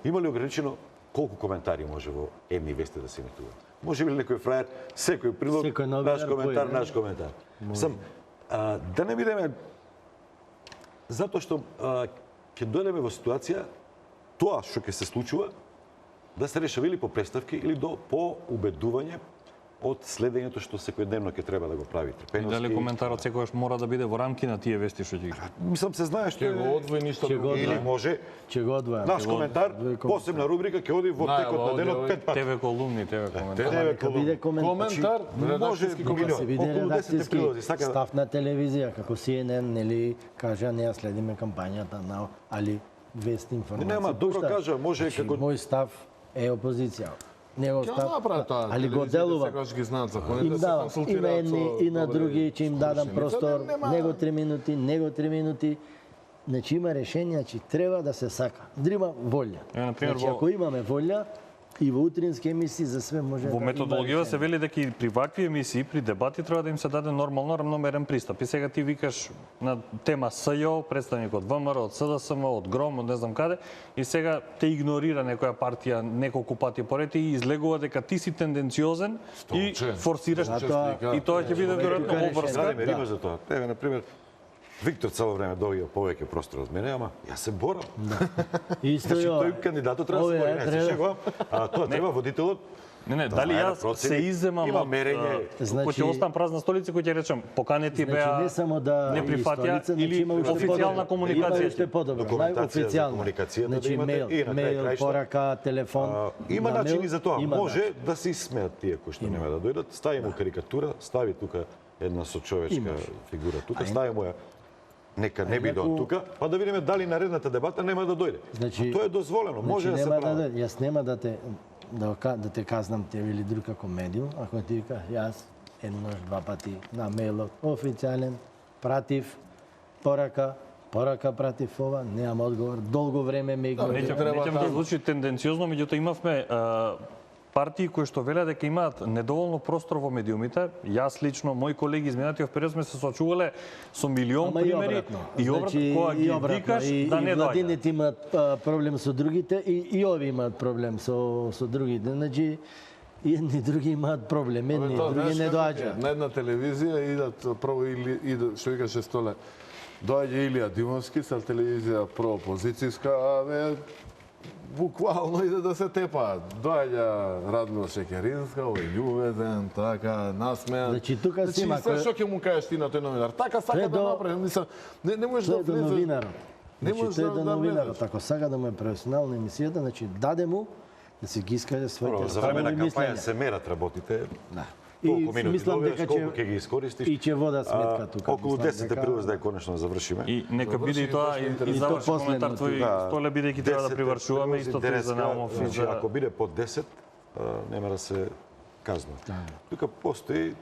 има ли ограничено колку коментари може во едни вести да се емитуваат? Може би некој фраер, секој прилог, Секој новинар наш коментар, појде. наш коментар. Сам, да не бидеме, затоа што ќе дојдеме во ситуација, тоа што ќе се случува, да се решава или по представки, или по убедување од следењето што секојдневно ќе треба да го прави И Трпеновски. дали коментарот секогаш мора да биде во рамки на тие вести што ќе ги. Мислам се знае што Ќе го одвои ништо Ќе го друго. или може Ќе го одвојам. наш коментар, Двој посебна рубрика ќе оди во Најава, текот на оди денот овој 5 пати. ТВ колумни, ТВ коментар. ТВ Нека биде коментар. Коментар, Може редакцијски коментар. се биде околу 10 редакцијски прилози, сака став на телевизија, како CNN, нели, кажа, не ја следиме кампањата на, али вести информации. Нема, добро пушта. кажа, може Значи, како- Мој став е опозиција. Негов Ќе став, направат тоа. али го делувам. Секогаш ги знаат Им законите, се давам, има консултираат едни со и на добри други, ќе им дадам скрушеници. простор, Нема- него 3 минути, него 3 минути. Значи има решение, значи треба да се сака. Дрима волја. Е, например, Значи во- ако имаме волја, и во утрински емисии за све може Во да методологија има се вели дека и при вакви емисии, при дебати треба да им се даде нормално рамномерен пристап. И сега ти викаш на тема СЈО, представник од ВМРО, од СДСМ, од ГРОМ, од не знам каде, и сега те игнорира некоја партија неколку пати поред и излегува дека ти си тенденциозен и Столче. форсираш. Затоа- И тоа ќе биде веројатно Тука обврска. Знаеме, Да. има за тоа. Еве, например, Виктор цело време добија повеќе простор од мене, ама јас се борам. Исто Значи, ја. тој кандидатот треба да се Овие, бори, не се треба- шегувам. А тоа треба водителот. Не, Да дали знае да јас процени. се изземам Има од мерење. кој Значи- ќе оставам празна столица, кој ќе речем поканети Значи беа не само да не прифатија и столица, или значи има уште официјална подобро. Има комуникација. уште подобро, Документација за најофицијална. комуникацијата да Значи имате мејл, и на крај мејл, краишта. порака, телефон. Има На начини мејл за тоа. има Може начин. да се исмеат тие кои што нема да дојдат. Стави му карикатура, стави тука една сочовечка Имаш. фигура тука, стави му ја нека не биде инаку- од тука, па да видиме дали наредната дебата нема да дојде. Значи- А тоа е дозволено, може Значи да се нема прави. да, јас нема да те да те казнам тебе или друг како медиум, ако ти вика јас еднаш, два пати на мејлот официјален пратив порака пратив ова, немам одговор, долго време ме го Неќам да звучи тенденциозно, меѓутоа имавме партии кои што велеа дека имаат недоволно простор во медиумите. Јас лично, мои колеги изминатиот период сме се соочувале со милион примери и обратно, кога ги викаш да не доаѓа. Владините имаат проблем со другите и ови имаат проблем со другите. Значи и едни и други имаат проблем, едни и други не доаѓаат. На една телевизија идат прво или што викаше Столе, доаѓа Илија Димовски со телевизија проопозицијска, а буквално иде да се тепаат. Доаѓа Радмила Шекеринска, овој љубезен, така, насмеан. Значи тука си има кој... Што ќе му кажеш ти на тој новинар? Така сака да направи, мислам, не можеш да влезеш. Новинарот. Не можеш да новинарот, ако сака да му е професионална емисијата, значи даде му да се ги искаже своите за време на кампања се мерат работите. Да. Колку минути добиваш, колку ќе ги искористиш. И ќе вода сметка тука. Околу 10 прилез да ја конечно завршиме. И нека биде и тоа и заврши коментар твој, Столе, бидејќи треба да привршуваме исто тој за Наумов и за... Ако биде под 10, нема да се казнува. Тука постои,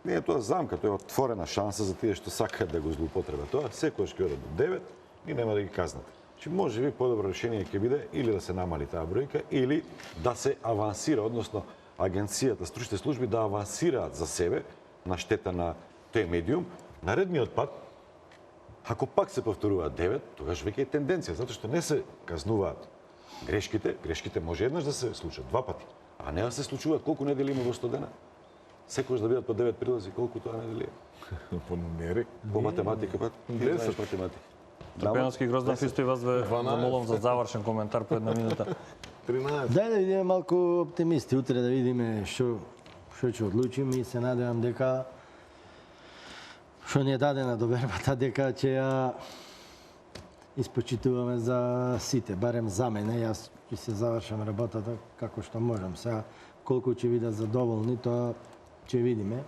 не е тоа замка, тоа е отворена шанса за тие што сакаат да го злоупотребат. Тоа секојаш ќе оде до 9 и нема да ги казнат. Значи може би подобро решение ќе биде или да се намали таа бројка или да се авансира, односно агенцијата, стручните служби да авансираат за себе на штета на тој медиум. Наредниот пат, ако пак се повторуваат 9, тогаш веќе е тенденција, затоа што не се казнуваат грешките може еднаш да се случат, два пати, а не да се случуваат колку недели има во 100 дена. Секојаш да бидат по 9 прилази, колку тоа недели е? По нери. По математика, пат? 10 математика. Трпеновски Гроздан Фисто и вас ве замолам за завршен коментар по една минута. 13. Дај да видиме малку оптимисти, утре да видиме што ќе одлучиме и се надевам дека што ни е дадена довербата дека ќе ја испочитуваме за сите, барем за мене. Јас ќе се завршам работата како што можам. Сега колку ќе бидат задоволни, тоа ќе видиме.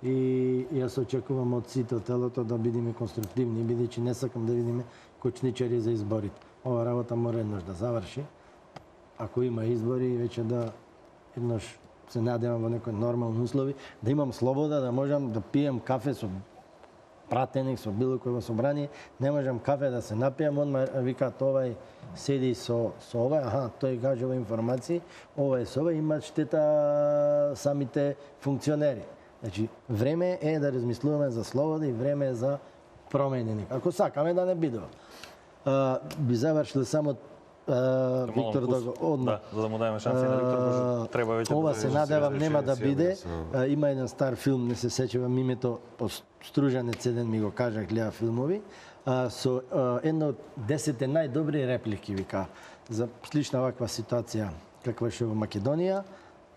И јас очекувам од сите од телото да бидеме конструктивни, бидејќи не сакам да видиме кочничари за изборите. Ова работа мора еднаш да заврши. Ако има избори, веќе да еднаш се надевам во некои нормални услови, да имам слобода, да можам да пием кафе со пратеник, со било кој во собрание, не можам кафе да се напијам, одма викаат овај седи со овај, аха, тој кажува информации, овај со овај, имаат штета самите функционери. Значи, време е да размислуваме за слобода и време е за промени. Ако сакаме да не бидува. Би завршил само Виктор одма. Да, за да му дајме шанси на Виктор, може треба веќе. Ова се надевам нема да биде. Има еден стар филм, не се сеќавам името, Стружанец еден ми го кажа, гледа филмови, со една од 10 најдобри реплики, вика, за слична ваква ситуација каква е во Македонија.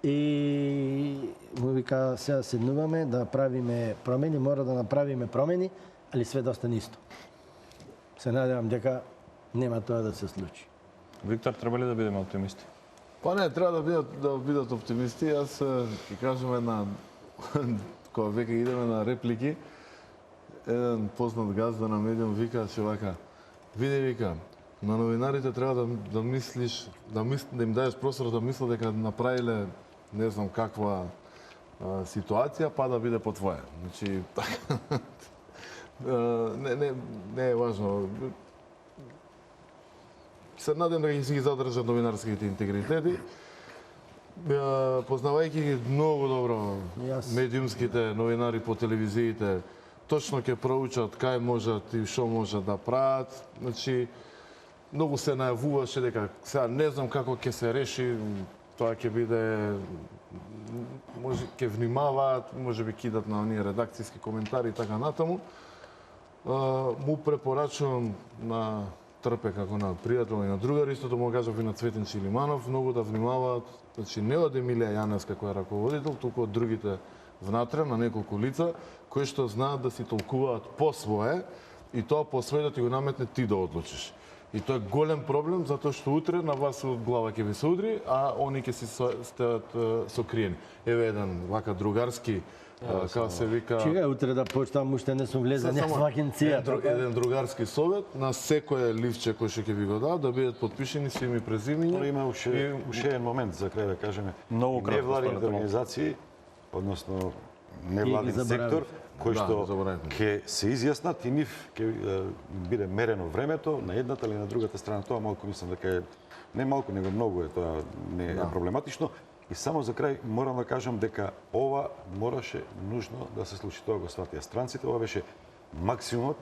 И му вика, сега седнуваме да правиме промени, мора да направиме промени, али све да остане исто. Се надевам дека нема тоа да се случи. Виктор, треба ли да бидеме оптимисти? Па не, треба да бидат оптимисти. Јас ќе кажам една, кога веќе идеме на реплики, еден познат газда на медиум викаше вака, види вика, на новинарите треба да мислиш, да им даеш простор да мислат дека направиле не знам каква ситуација, па да биде по твоја. Значи, така, не е важно. Се надем да ги задржат новинарските интегритети. Познавајќи ги многу добро медиумските новинари по телевизиите, точно ќе проучат кај можат и што можат да прават. Значи, многу се најавуваше дека сега не знам како ќе се реши, тоа ќе биде, може ќе внимаваат, може би кидат на оние редакцијски коментари и така натаму. Му препорачувам на Трпе како на пријател и на другар, исто да му кажав и на Цветин Чилиманов, многу да внимаваат, значи не од Емилија Јаневска која е раководител, туку од другите внатре на неколку лица кои што знаат да си толкуваат по свое и тоа по свое да ти го наметне ти да одлучиш. И тоа е голем проблем затоа што утре на вас од глава ќе ви се удри, а они ќе си стојат сокриени. Еве еден вака другарски како се вика... Чека, утре да почнам, уште не сум влезен Само во агенцијата. еден другарски совет на секое ливче кој ќе ви го дадат да бидат подпишени сви ми презимиња. Но има уште еден момент за крај да кажеме. Многу кратко, невладините според организации, односно невладин сектор, кој што заборавивме. ќе се изјаснат и нив ќе биде мерено времето на едната или на другата страна. Тоа малку мислам дека е не малку, него многу е тоа не е проблематично. И само за крај морам да кажам дека ова мораше нужно да се случи. Тоа го сватија странците, ова беше максимумот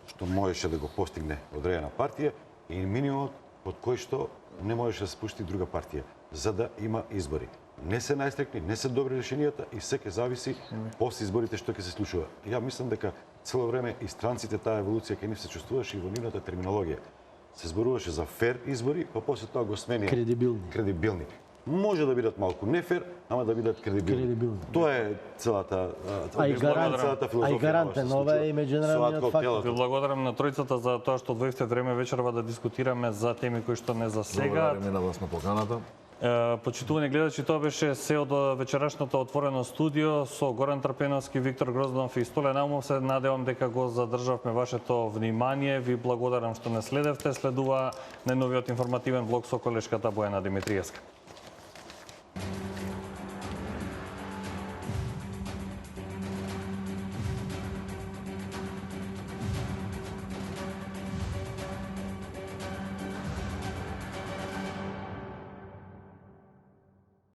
што можеше да го постигне одредена партија и минимумот под кој што не можеше да се спушти друга партија за да има избори. Не се најстрикни, не се добри решенијата и се ќе зависи после изборите што ќе се случува. Ја мислам дека цело време и странците таа еволуција кај нив се чувствуваше и во нивната терминологија. Се зборуваше за фер избори, па после тоа го смени кредибилни. Може да бидат малку нефер, ама да бидат кредибилни. Тоа е целата филозофија. А и гарантен, ова е и меѓународниот фактор. Ви благодарам на тројцата за тоа што одвоивте време вечерва да дискутираме за теми кои што не засегаат. Благодариме на вас на поканата. Почитувани гледачи, тоа беше се од вечерашното отворено студио со Горан Трпеновски, Виктор Грозданов и Столе Наумов. Се надевам дека го задржавме вашето внимание. Ви благодарам што не следевте. Следува најновиот информативен блог со колешката Бојана Димитриевска.